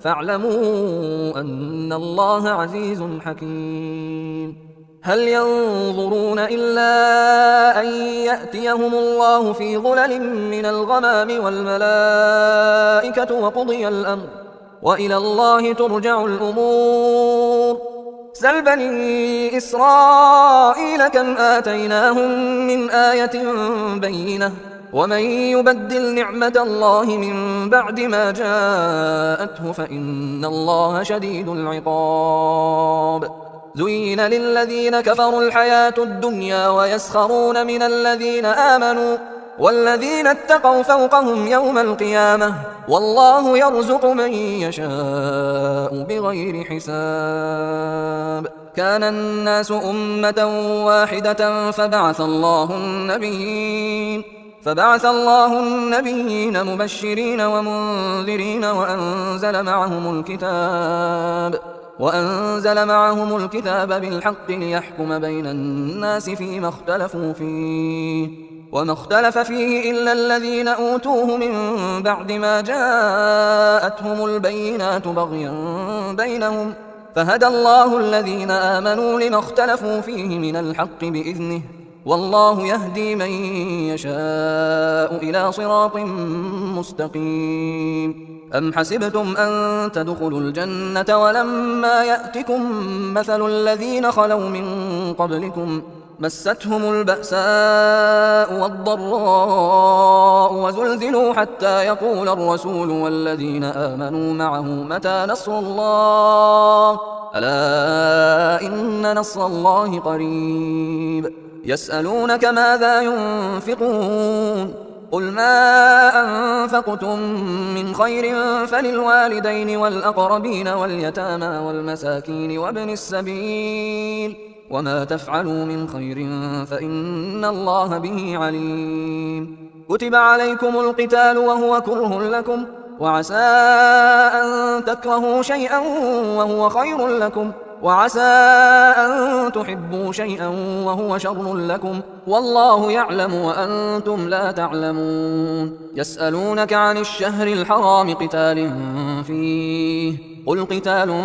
Speaker 2: فاعلموا أن الله عزيز حكيم. هل ينظرون إلا أن يأتيهم الله في ظلل من الغمام والملائكة وقضي الأمر وإلى الله ترجع الأمور. سل بني إسرائيل كم آتيناهم من آية بينة ومن يبدل نعمة الله من بعد ما جاءته فإن الله شديد العقاب. زين للذين كفروا الحياة الدنيا ويسخرون من الذين آمنوا والذين اتقوا فوقهم يوم القيامة والله يرزق من يشاء بغير حساب. كان الناس أمة واحدة فبعث الله النبيين مبشرين ومنذرين وأنزل معهم الكتاب بالحق ليحكم بين الناس فيما اختلفوا فيه وما اختلف فيه إلا الذين أوتوه من بعد ما جاءتهم البينات بغيا بينهم فهدى الله الذين آمنوا لما اختلفوا فيه من الحق بإذنه والله يهدي من يشاء إلى صراط مستقيم. أم حسبتم أن تدخلوا الجنة ولما يأتكم مثل الذين خلوا من قبلكم مستهم البأساء والضراء وزلزلوا حتى يقول الرسول والذين آمنوا معه متى نصر الله ألا إن نصر الله قريب. يسألونك ماذا ينفقون قل ما أنفقتم من خير فللوالدين والأقربين واليتامى والمساكين وابن السبيل وما تفعلوا من خير فإن الله به عليم. كتب عليكم القتال وهو كره لكم وعسى أن تكرهوا شيئا وهو خير لكم وعسى أن تحبوا شيئا وهو شر لكم والله يعلم وأنتم لا تعلمون. يسألونك عن الشهر الحرام قتال فيه قل قتال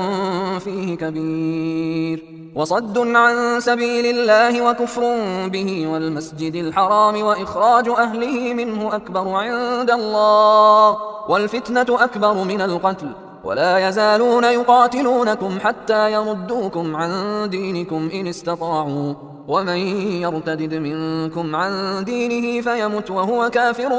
Speaker 2: فيه كبير وصد عن سبيل الله وكفر به والمسجد الحرام وإخراج أهله منه أكبر عند الله والفتنة أكبر من القتل ولا يزالون يقاتلونكم حتى يردوكم عن دينكم إن استطاعوا ومن يرتد منكم عن دينه فيمت وهو كافر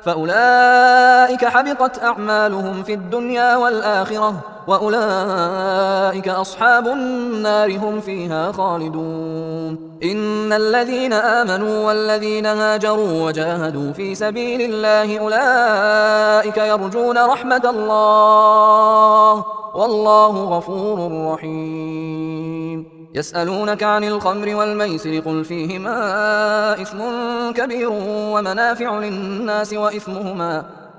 Speaker 2: فأولئك حبطت أعمالهم في الدنيا والآخرة وأولئك أصحاب النار هم فيها خالدون. إن الذين آمنوا والذين هاجروا وجاهدوا في سبيل الله أولئك يرجون رحمة الله والله غفور رحيم. يسألونك عن الخمر والميسر قل فيهما إثم كبير ومنافع للناس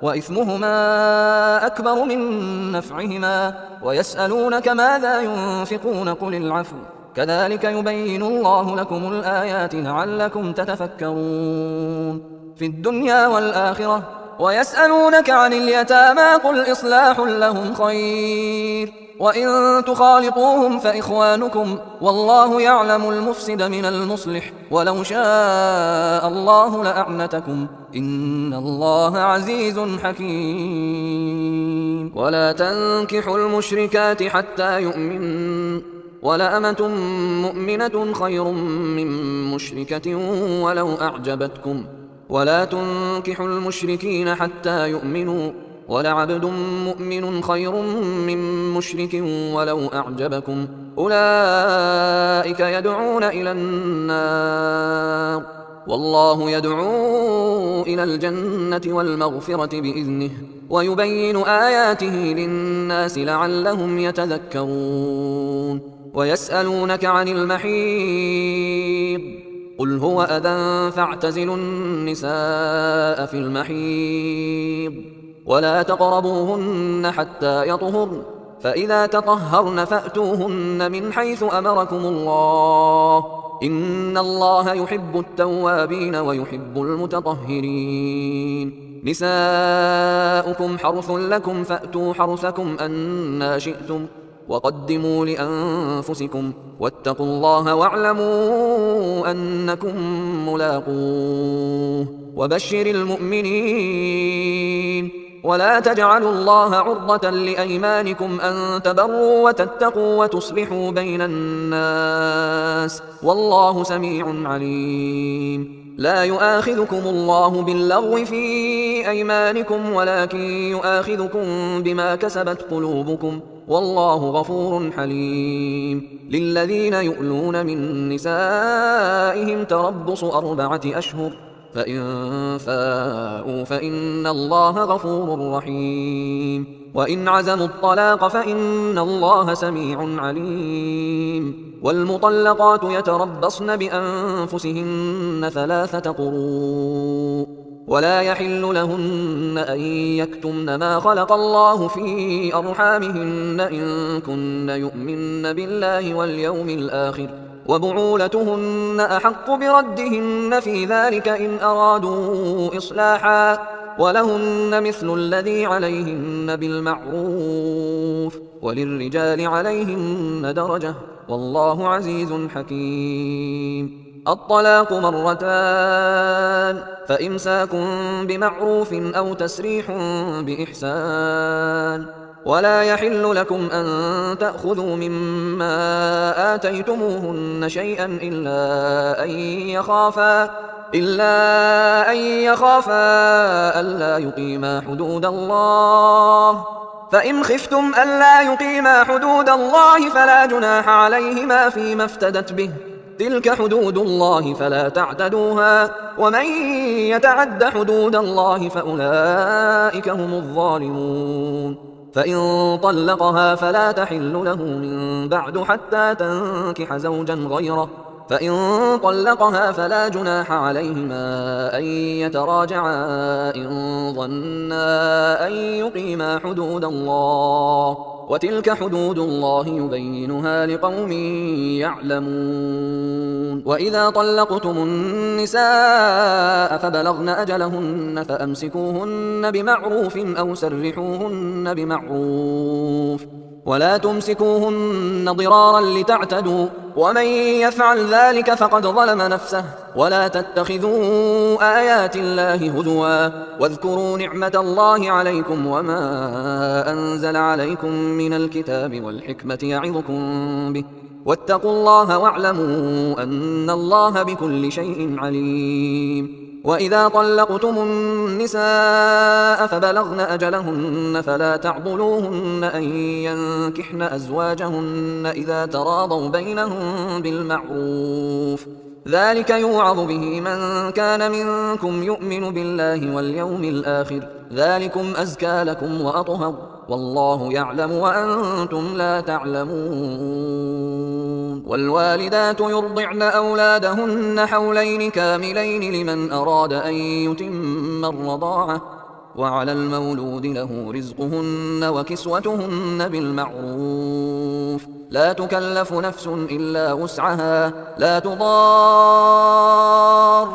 Speaker 2: وإثمهما أكبر من نفعهما ويسألونك ماذا ينفقون قل العفو كذلك يبين الله لكم الآيات لعلكم تتفكرون في الدنيا والآخرة. ويسألونك عن اليتامى قل إصلاح لهم خير وإن تخالطوهم فإخوانكم والله يعلم المفسد من المصلح ولو شاء الله لأعنتكم إن الله عزيز حكيم. ولا تنكحوا المشركات حتى يؤمنوا ولأمة مؤمنة خير من مشركة ولو أعجبتكم ولا تنكحوا المشركين حتى يؤمنوا ولعبد مؤمن خير من مشرك ولو أعجبكم أولئك يدعون إلى النار والله يدعو إلى الجنة والمغفرة بإذنه ويبين آياته للناس لعلهم يتذكرون. ويسألونك عن المحيض قل هو أذى فاعتزلوا النساء في المحيض ولا تقربوهن حتى يطهرن فإذا تطهرن فأتوهن من حيث أمركم الله إن الله يحب التوابين ويحب المتطهرين. نساؤكم حرث لكم فأتوا حرثكم أنى شئتم وقدموا لأنفسكم واتقوا الله واعلموا أنكم ملاقوه وبشر المؤمنين. ولا تجعلوا الله عرضة لأيمانكم أن تبروا وتتقوا وتصلحوا بين الناس والله سميع عليم. لا يؤاخذكم الله باللغو في أيمانكم ولكن يؤاخذكم بما كسبت قلوبكم والله غفور حليم. للذين يؤلون من نسائهم تربص 4 أشهر فإن فاءوا فإن الله غفور رحيم. وإن عزموا الطلاق فإن الله سميع عليم. والمطلقات يتربصن بأنفسهن 3 قروء ولا يحل لهن أن يكتمن ما خلق الله في أرحامهن إن كن يؤمن بالله واليوم الآخر وبعولتهن أحق بردهن في ذلك إن أرادوا إصلاحا ولهن مثل الذي عليهن بالمعروف وللرجال عليهن درجة والله عزيز حكيم. الطلاق 2 فإمساك بمعروف أو تسريح بإحسان ولا يحل لكم أن تأخذوا مما آتيتموهن شيئا إلا أن يخافا ألا يقيما حدود الله فإن خفتم ألا يقيما حدود الله فلا جناح عليهما فيما افتدت به تلك حدود الله فلا تعتدوها ومن يتعد حدود الله فأولئك هم الظالمون. فإن طلقها فلا تحل له من بعد حتى تنكح زوجا غيره فإن طلقها فلا جناح عليهما أن يتراجعا إن ظنا أن يقيما حدود الله وتلك حدود الله يبينها لقوم يعلمون. وإذا طلقتم النساء فبلغن أجلهن فأمسكوهن بمعروف أو سرحوهن بمعروف ولا تمسكوهن ضرارا لتعتدوا ومن يفعل ذلك فقد ظلم نفسه. ولا تتخذوا آيات الله هزوا واذكروا نعمة الله عليكم وما أنزل عليكم من الكتاب والحكمة يعظكم به واتقوا الله واعلموا أن الله بكل شيء عليم. وإذا طلقتم النساء فبلغن أجلهن فلا تعضلوهن أن ينكحن أزواجهن إذا تراضوا بينهم بالمعروف ذلك يوعظ به من كان منكم يؤمن بالله واليوم الآخر ذلكم أزكى لكم وأطهر والله يعلم وأنتم لا تعلمون. والوالدات يرضعن أولادهن حولين كاملين لمن أراد أن يتم الرضاعة وعلى المولود له رزقهن وكسوتهن بالمعروف لا تكلف نفس إلا وسعها لا تضار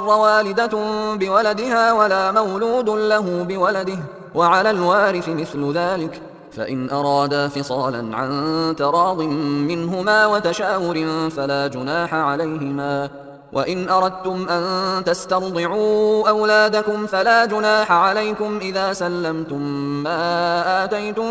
Speaker 2: والدة بولدها ولا مولود له بولده وعلى الوارث مثل ذلك فإن أرادا فصالا عن تراض منهما وتشاور فلا جناح عليهما وإن أردتم أن تسترضعوا أولادكم فلا جناح عليكم إذا سلمتم ما آتيتم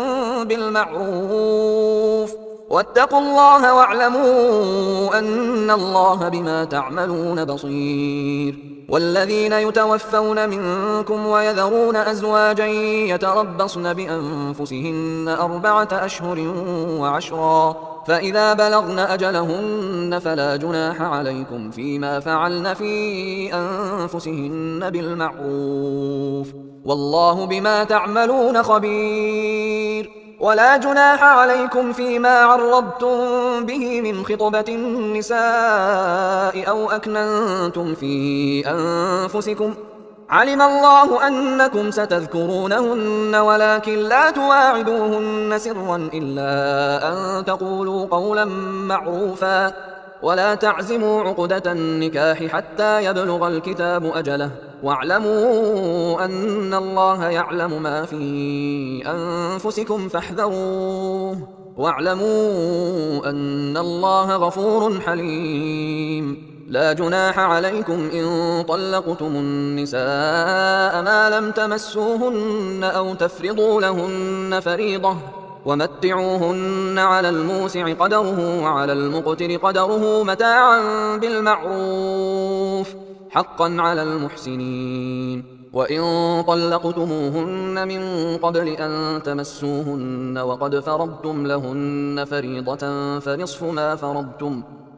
Speaker 2: بالمعروف واتقوا الله واعلموا أن الله بما تعملون بصير والذين يتوفون منكم ويذرون أزواجا يتربصن بأنفسهن 4 أشهر وعشرا فإذا بلغن أجلهن فلا جناح عليكم فيما فعلن في أنفسهن بالمعروف والله بما تعملون خبير ولا جناح عليكم فيما عرضتم به من خطبة النساء أو أكننتم في أنفسكم علم الله أنكم ستذكرونهن ولكن لا تواعدوهن سرا إلا أن تقولوا قولا معروفا ولا تعزموا عقدة النكاح حتى يبلغ الكتاب أجله واعلموا أن الله يعلم ما في أنفسكم فاحذروه واعلموا أن الله غفور حليم لا جناح عليكم إن طلقتم النساء ما لم تمسوهن أو تفرضوا لهن فريضة ومتعوهن على الموسع قدره وعلى المقتر قدره متاعا بالمعروف حقا على المحسنين وإن طلقتموهن من قبل أن تمسوهن وقد فرضتم لهن فريضة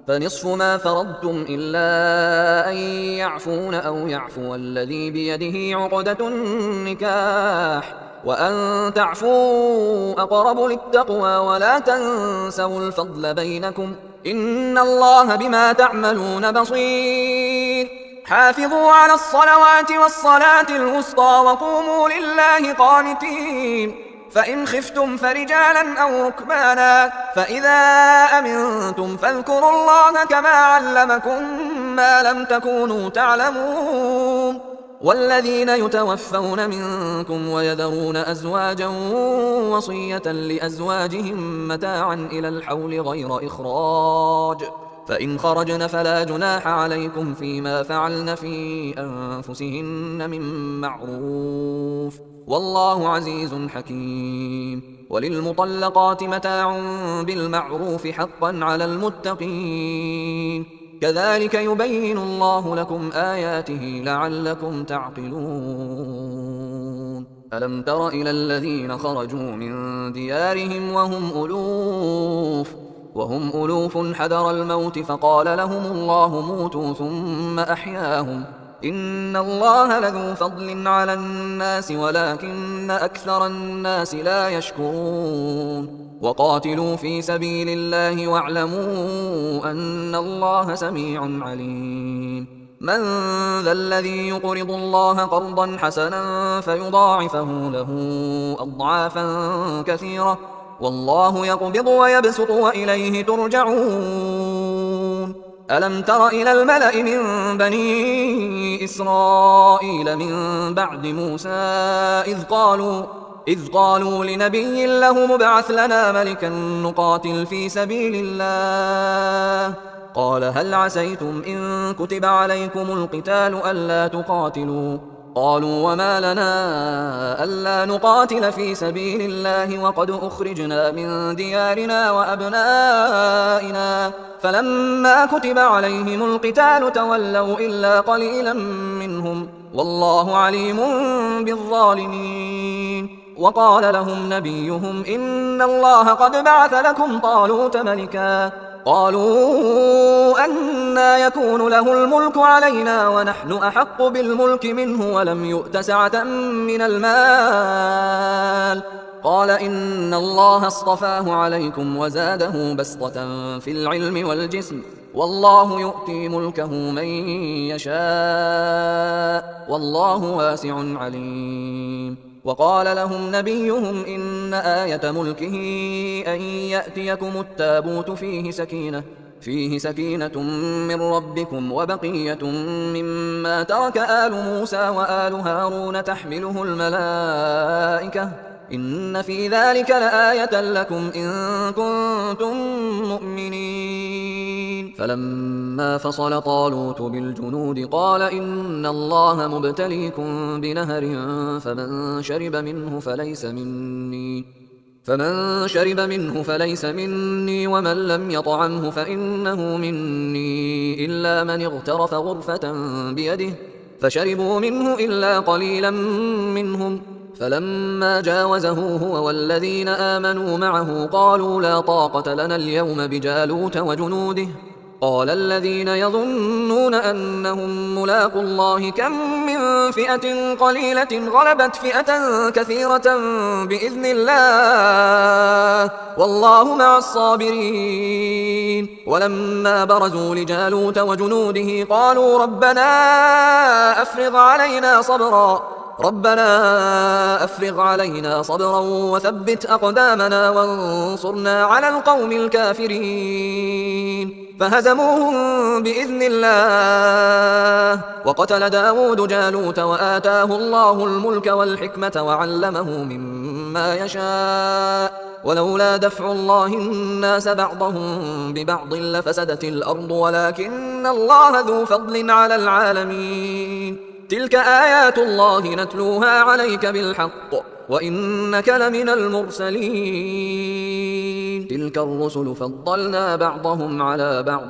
Speaker 2: فنصف ما فرضتم إلا أن يعفون أو يعفو الذي بيده عقدة النكاح وأن تعفوا أقرب للتقوى ولا تنسوا الفضل بينكم إن الله بما تعملون بصير حافظوا على الصلوات والصلاة الوسطى وقوموا لله قانتين فإن خفتم فرجالا أو ركبانا فإذا أمنتم فاذكروا الله كما علمكم ما لم تكونوا تعلمون والذين يتوفون منكم ويذرون أزواجا وصية لأزواجهم متاعا إلى الحول غير إخراج فإن خرجن فلا جناح عليكم فيما فعلن في أنفسهن من معروف والله عزيز حكيم وللمطلقات متاع بالمعروف حقا على المتقين كذلك يبين الله لكم آياته لعلكم تعقلون ألم تر إلى الذين خرجوا من ديارهم وهم ألوف حذر الموت فقال لهم الله موتوا ثم أحياهم إن الله لذو فضل على الناس ولكن أكثر الناس لا يشكرون وقاتلوا في سبيل الله واعلموا أن الله سميع عليم من ذا الذي يقرض الله قرضا حسنا فيضاعفه له أضعافا كثيرة والله يقبض ويبسط وإليه ترجعون ألم تر إلى الملأ من بني إسرائيل من بعد موسى إذ قالوا لنبي له مبعث لنا ملكا نقاتل في سبيل الله قال هل عسيتم إن كتب عليكم القتال ألا تقاتلوا قالوا وما لنا ألا نقاتل في سبيل الله وقد أخرجنا من ديارنا وأبنائنا فلما كتب عليهم القتال تولوا إلا قليلا منهم والله عليم بالظالمين وقال لهم نبيهم إن الله قد بعث لكم طالوت ملكا قالوا أنى يكون له الملك علينا ونحن أحق بالملك منه ولم يؤت سعة من المال قال إن الله اصطفاه عليكم وزاده بسطة في العلم والجسم والله يؤتي ملكه من يشاء والله واسع عليم وقال لهم نبيهم إن آية ملكه أن يأتيكم التابوت فيه سكينة من ربكم وبقية مما ترك آل موسى وآل هارون تحمله الملائكة إن في ذلك لآية لكم إن كنتم مؤمنين. فلما فصل طالوت بالجنود قال إن الله مبتليكم بنهر فمن شرب منه فليس مني ومن لم يطعمه فإنه مني إلا من اغترف غرفة بيده فشربوا منه إلا قليلا منهم. فلما جاوزه هو والذين آمنوا معه قالوا لا طاقة لنا اليوم بجالوت وجنوده. قال الذين يظنون أنهم ملاقو الله كم من فئة قليلة غلبت فئة كثيرة بإذن الله والله مع الصابرين. ولما برزوا لجالوت وجنوده قالوا ربنا أفرغ علينا صبرا وثبت أقدامنا وانصرنا على القوم الكافرين. فهزموهم بإذن الله. وقتل داود جالوت وآتاه الله الملك والحكمة وعلمه مما يشاء ولولا دفع الله الناس بعضهم ببعض لفسدت الأرض ولكن الله ذو فضل على العالمين. تلك آيات الله نتلوها عليك بالحق وإنك لمن المرسلين. تلك الرسل فضلنا بعضهم على بعض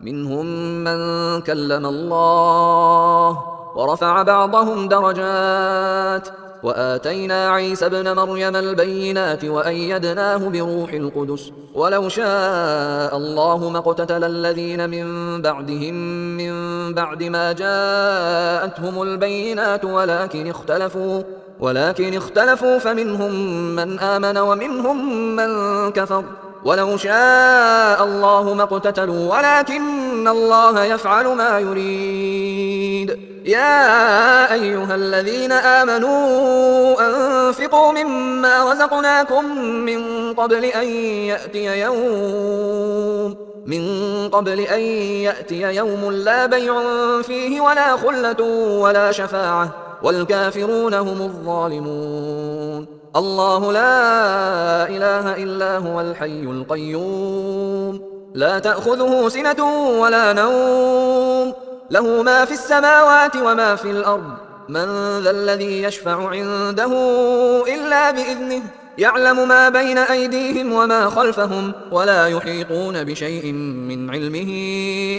Speaker 2: منهم من كلم الله ورفع بعضهم درجات وآتينا عيسى ابن مريم البينات وأيدناه بروح القدس ولو شاء الله ما اقتتل الذين من بعدهم من بعد ما جاءتهم البينات ولكن اختلفوا فمنهم من آمن ومنهم من كفر ولو شاء الله ما اقتتلوا ولكن الله يفعل ما يريد. يا أيها الذين آمنوا أنفقوا مما رزقناكم من قبل أن يأتي يوم لا بيع فيه ولا خلة ولا شفاعة والكافرون هم الظالمون. الله لا إله إلا هو الحي القيوم لا تأخذه سنة ولا نوم له ما في السماوات وما في الأرض من ذا الذي يشفع عنده إلا بإذنه يعلم ما بين أيديهم وما خلفهم ولا يحيطون بشيء من علمه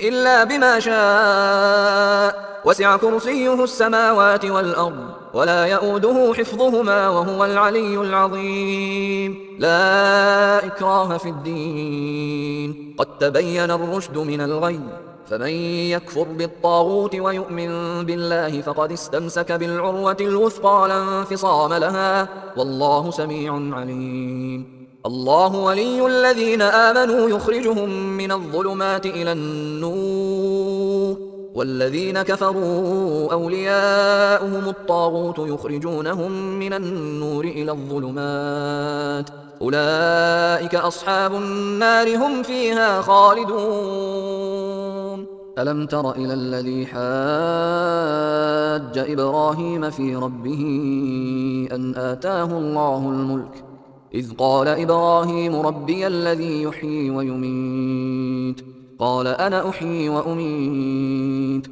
Speaker 2: إلا بما شاء وسع كرسيه السماوات والأرض ولا يؤوده حفظهما وهو العلي العظيم. لا إكراه في الدين قد تبين الرشد من الغي فمن يكفر بالطاغوت ويؤمن بالله فقد استمسك بالعروة الوثقى لا انفصام لها والله سميع عليم. الله ولي الذين آمنوا يخرجهم من الظلمات إلى النور والذين كفروا أولياؤهم الطاغوت يخرجونهم من النور إلى الظلمات أولئك أصحاب النار هم فيها خالدون. ألم تر إلى الذي حاج إبراهيم في ربه أن آتاه الله الملك إذ قال إبراهيم ربي الذي يحيي ويميت قال أنا أحيي وأميت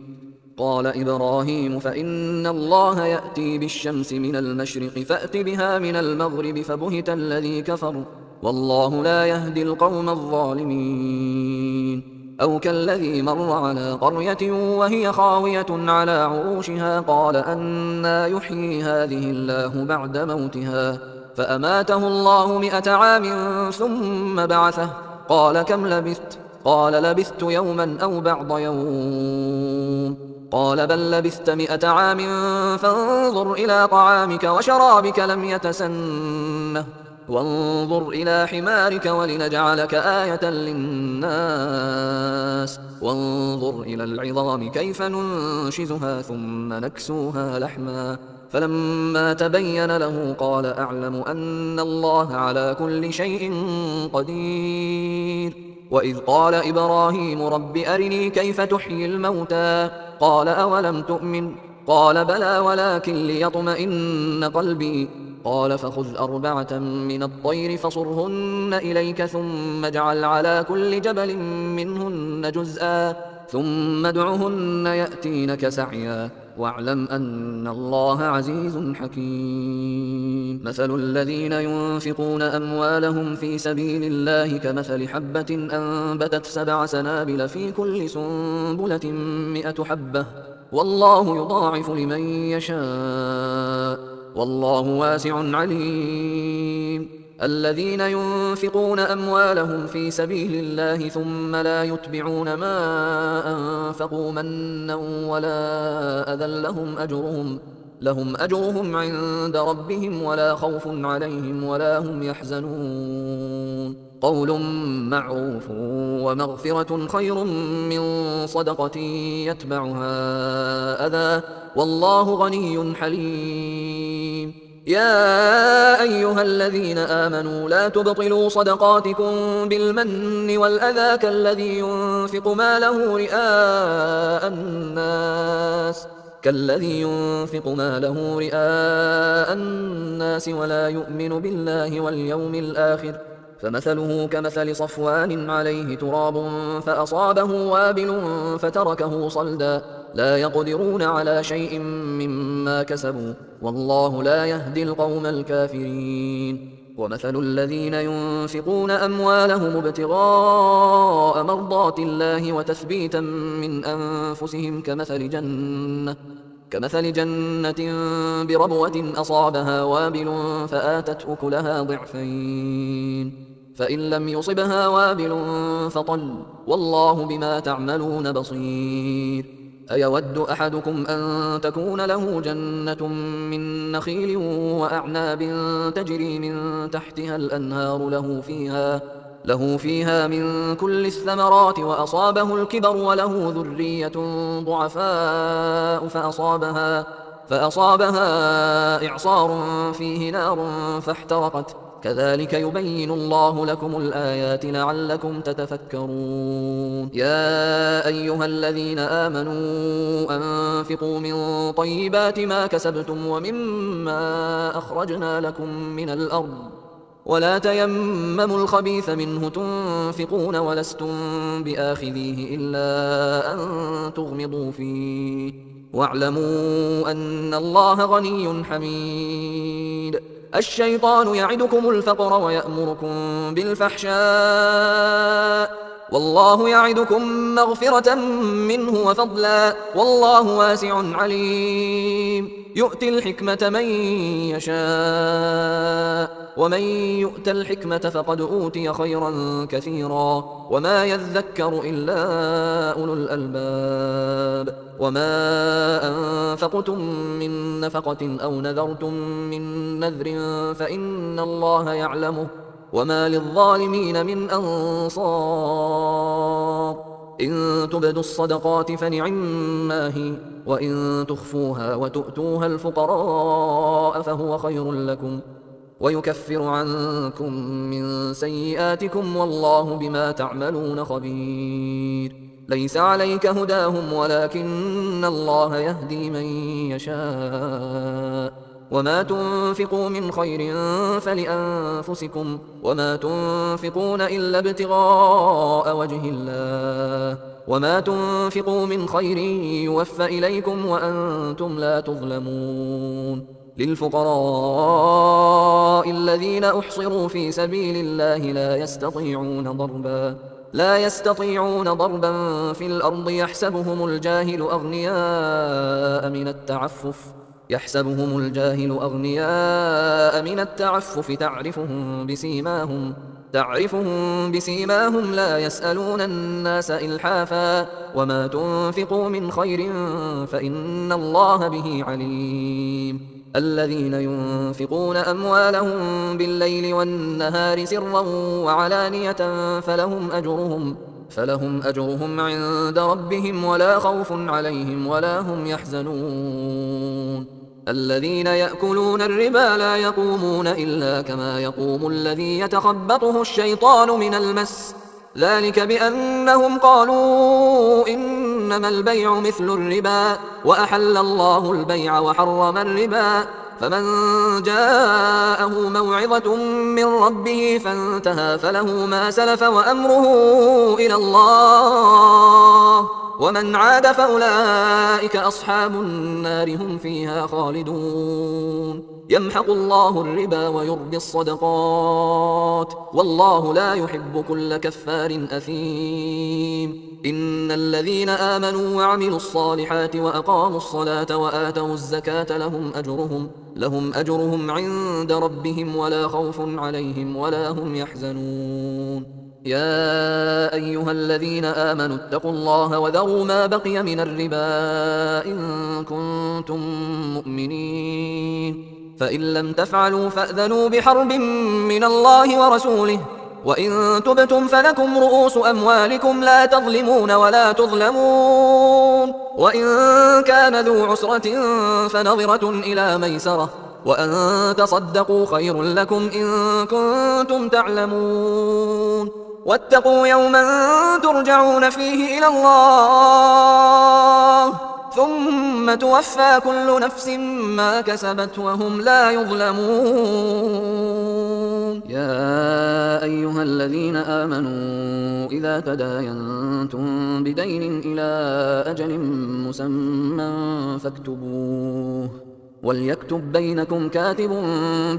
Speaker 2: قال إبراهيم فإن الله يأتي بالشمس من المشرق فأت بها من المغرب فبهت الذي كفر والله لا يهدي القوم الظالمين. أو كالذي مر على قرية وهي خاوية على عروشها قال أنى يحيي هذه الله بعد موتها فأماته الله 100 عام ثم بعثه قال كم لبثت قال لبثت يوما أو بعض يوم قال بل لبثت 100 عام فانظر إلى طعامك وشرابك لم يتسنه وانظر إلى حمارك ولنجعلك آية للناس وانظر إلى العظام كيف ننشزها ثم نكسوها لحما فلما تبين له قال أعلم أن الله على كل شيء قدير. وإذ قال إبراهيم رب أرني كيف تحيي الموتى قال أولم تؤمن قال بلى ولكن ليطمئن قلبي قال فخذ 4 من الطير فصرهن إليك ثم اجعل على كل جبل منهن جزءا ثم ادعهن يأتينك سعيا واعلم أن الله عزيز حكيم. مثل الذين ينفقون أموالهم في سبيل الله كمثل حبة أنبتت 7 سنابل في كل سنبلة 100 حبة والله يضاعف لمن يشاء والله واسع عليم. الذين ينفقون أموالهم في سبيل الله ثم لا يتبعون ما أنفقوا منا ولا أذى لهم أجرهم عند ربهم ولا خوف عليهم ولا هم يحزنون. قول معروف ومغفرة خير من صدقة يتبعها أذى والله غني حليم. يا أيها الذين آمنوا لا تبطلوا صدقاتكم بالمن والأذى كالذي ينفق ماله رئاء الناس ولا يؤمن بالله واليوم الآخر فمثله كمثل صفوان عليه تراب فأصابه وابل فتركه صلدا لا يقدرون على شيء مما كسبوا والله لا يهدي القوم الكافرين. ومثل الذين ينفقون أموالهم ابتغاء مرضات الله وتثبيتا من أنفسهم كمثل جنة بربوة أصابها وابل فآتت أكلها ضعفين فإن لم يصبها وابل فطل والله بما تعملون بصير. أيود أحدكم أن تكون له جنة من نخيل وأعناب تجري من تحتها الأنهار له فيها من كل الثمرات وأصابه الكبر وله ذرية ضعفاء فأصابها إعصار فيه نار فاحترقت كذلك يبين الله لكم الآيات لعلكم تتفكرون. يا أيها الذين آمنوا أنفقوا من طيبات ما كسبتم ومما أخرجنا لكم من الأرض ولا تيمموا الخبيث منه تنفقون ولستم بآخذيه إلا أن تغمضوا فيه واعلموا أن الله غني حميد. الشيطان يعدكم الفقر ويأمركم بالفحشاء والله يعدكم مغفرة منه وفضلا والله واسع عليم. يؤتي الحكمة من يشاء ومن يؤت الحكمة فقد أوتي خيرا كثيرا وما يذكر إلا أولو الألباب. وما أنفقتم من نفقة أو نذرتم من نذر فإن الله يعلمه وما للظالمين من أنصار. إن تبدوا الصدقات فنعما هي وإن تخفوها وتؤتوها الفقراء فهو خير لكم ويكفر عنكم من سيئاتكم والله بما تعملون خبير. ليس عليك هداهم ولكن الله يهدي من يشاء وما تنفقوا من خير فلأنفسكم وما تنفقون إلا ابتغاء وجه الله وما تنفقوا من خير يوفى إليكم وأنتم لا تظلمون. للفقراء الذين أحصروا في سبيل الله لا يستطيعون ضربا في الأرض يحسبهم الجاهل أغنياء من التعفف تعرفهم بسيماهم لا يسألون الناس إلحافا وما تنفقوا من خير فإن الله به عليم. الذين ينفقون أموالهم بالليل والنهار سرا وعلانية فلهم أجرهم عند ربهم ولا خوف عليهم ولا هم يحزنون. الذين يأكلون الربا لا يقومون إلا كما يقوم الذي يتخبطه الشيطان من المس، ذلك بأنهم قالوا إنما البيع مثل الربا وأحل الله البيع وحرم الربا، فمن جاءه موعظة من ربه فانتهى فله ما سلف وأمره إلى الله، ومن عاد فأولئك أصحاب النار هم فيها خالدون. يمحق الله الربا ويربي الصدقات، والله لا يحب كل كفار أثيم. إن الذين آمنوا وعملوا الصالحات وأقاموا الصلاة وآتوا الزكاة لهم أجرهم عند ربهم ولا خوف عليهم ولا هم يحزنون. يا أيها الذين آمنوا اتقوا الله وذروا ما بقي من الربا إن كنتم مؤمنين، فإن لم تفعلوا فأذنوا بحرب من الله ورسوله، وإن تبتم فلكم رؤوس أموالكم لا تظلمون ولا تظلمون، وإن كان ذو عسرة فنظرة إلى ميسرة، وأن تصدقوا خير لكم إن كنتم تعلمون. واتقوا يوما ترجعون فيه إلى الله ثم توفى كل نفس ما كسبت وهم لا يظلمون. يا أيها الذين آمنوا إذا تداينتم بدين إلى أجل مسمى فاكتبوه، وليكتب بينكم كاتب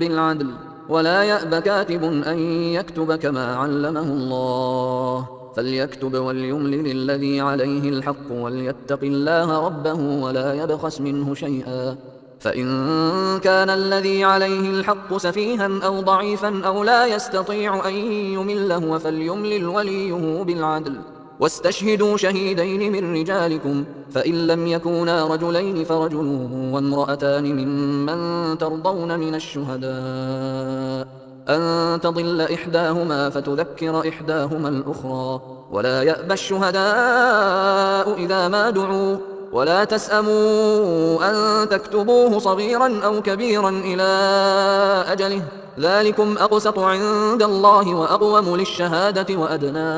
Speaker 2: بالعدل، ولا يأب كاتب أن يكتب كما علمه الله، فليكتب وليملل الذي عليه الحق وليتق الله ربه ولا يبخس منه شيئا، فإن كان الذي عليه الحق سفيها أو ضعيفا أو لا يستطيع أن يمله فليملل وليه بالعدل، واستشهدوا شهيدين من رجالكم، فإن لم يكونا رجلين فرجل وامرأتان ممن ترضون من الشهداء أن تضل إحداهما فتذكر إحداهما الأخرى، ولا يأبى الشهداء إذا ما دعوا، ولا تسأموا أن تكتبوه صغيرا أو كبيرا إلى أجله، ذلكم أقسط عند الله وأقوم للشهادة وأدنى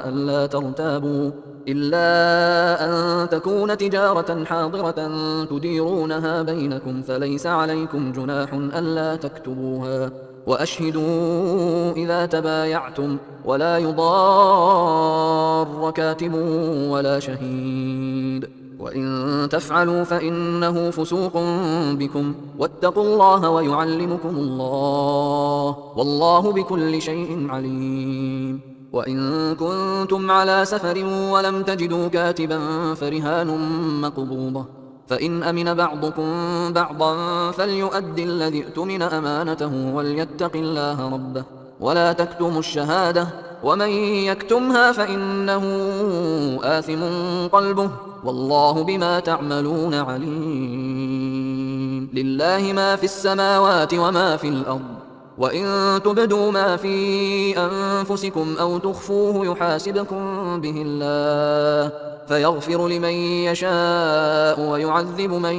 Speaker 2: ألا ترتابوا، إلا أن تكون تجارة حاضرة تديرونها بينكم فليس عليكم جناح ألا تكتبوها، وأشهدوا إذا تبايعتم، ولا يضار كاتب ولا شهيد، وإن تفعلوا فإنه فسوق بكم، واتقوا الله ويعلمكم الله، والله بكل شيء عليم. وإن كنتم على سفر ولم تجدوا كاتبا فرهان مقبوضة، فإن أمن بعضكم بعضا فليؤد الذي ائتمن أمانته وليتق الله ربه، ولا تكتموا الشهادة، ومن يكتمها فإنه آثم قلبه، والله بما تعملون عليم. لله ما في السماوات وما في الأرض، وإن تبدوا ما في أنفسكم أو تخفوه يحاسبكم به الله، فيغفر لمن يشاء ويعذب من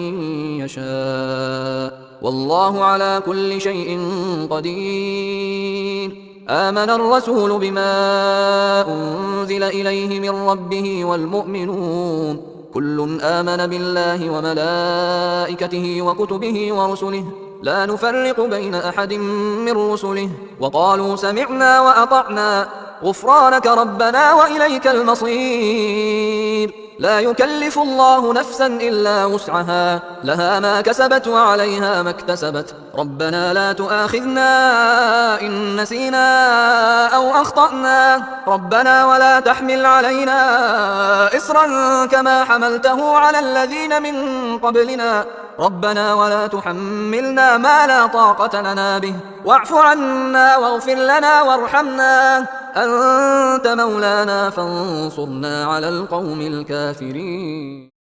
Speaker 2: يشاء، والله على كل شيء قدير. آمن الرسول بما أنزل إليه من ربه والمؤمنون كل آمن بالله وملائكته وكتبه ورسله لا نفرق بين أحد من رسله، وقالوا سمعنا وأطعنا غفرانك ربنا وإليك المصير. لا يكلف الله نفسا إلا وسعها، لها ما كسبت وعليها ما اكتسبت، ربنا لا تؤاخذنا إن نسينا أو أخطأنا، ربنا ولا تحمل علينا إصرا كما حملته على الذين من قبلنا، ربنا ولا تحملنا ما لا طاقة لنا به، واعف عنا واغفر لنا وارحمنا، أنت مولانا فانصرنا على القوم الكافرين.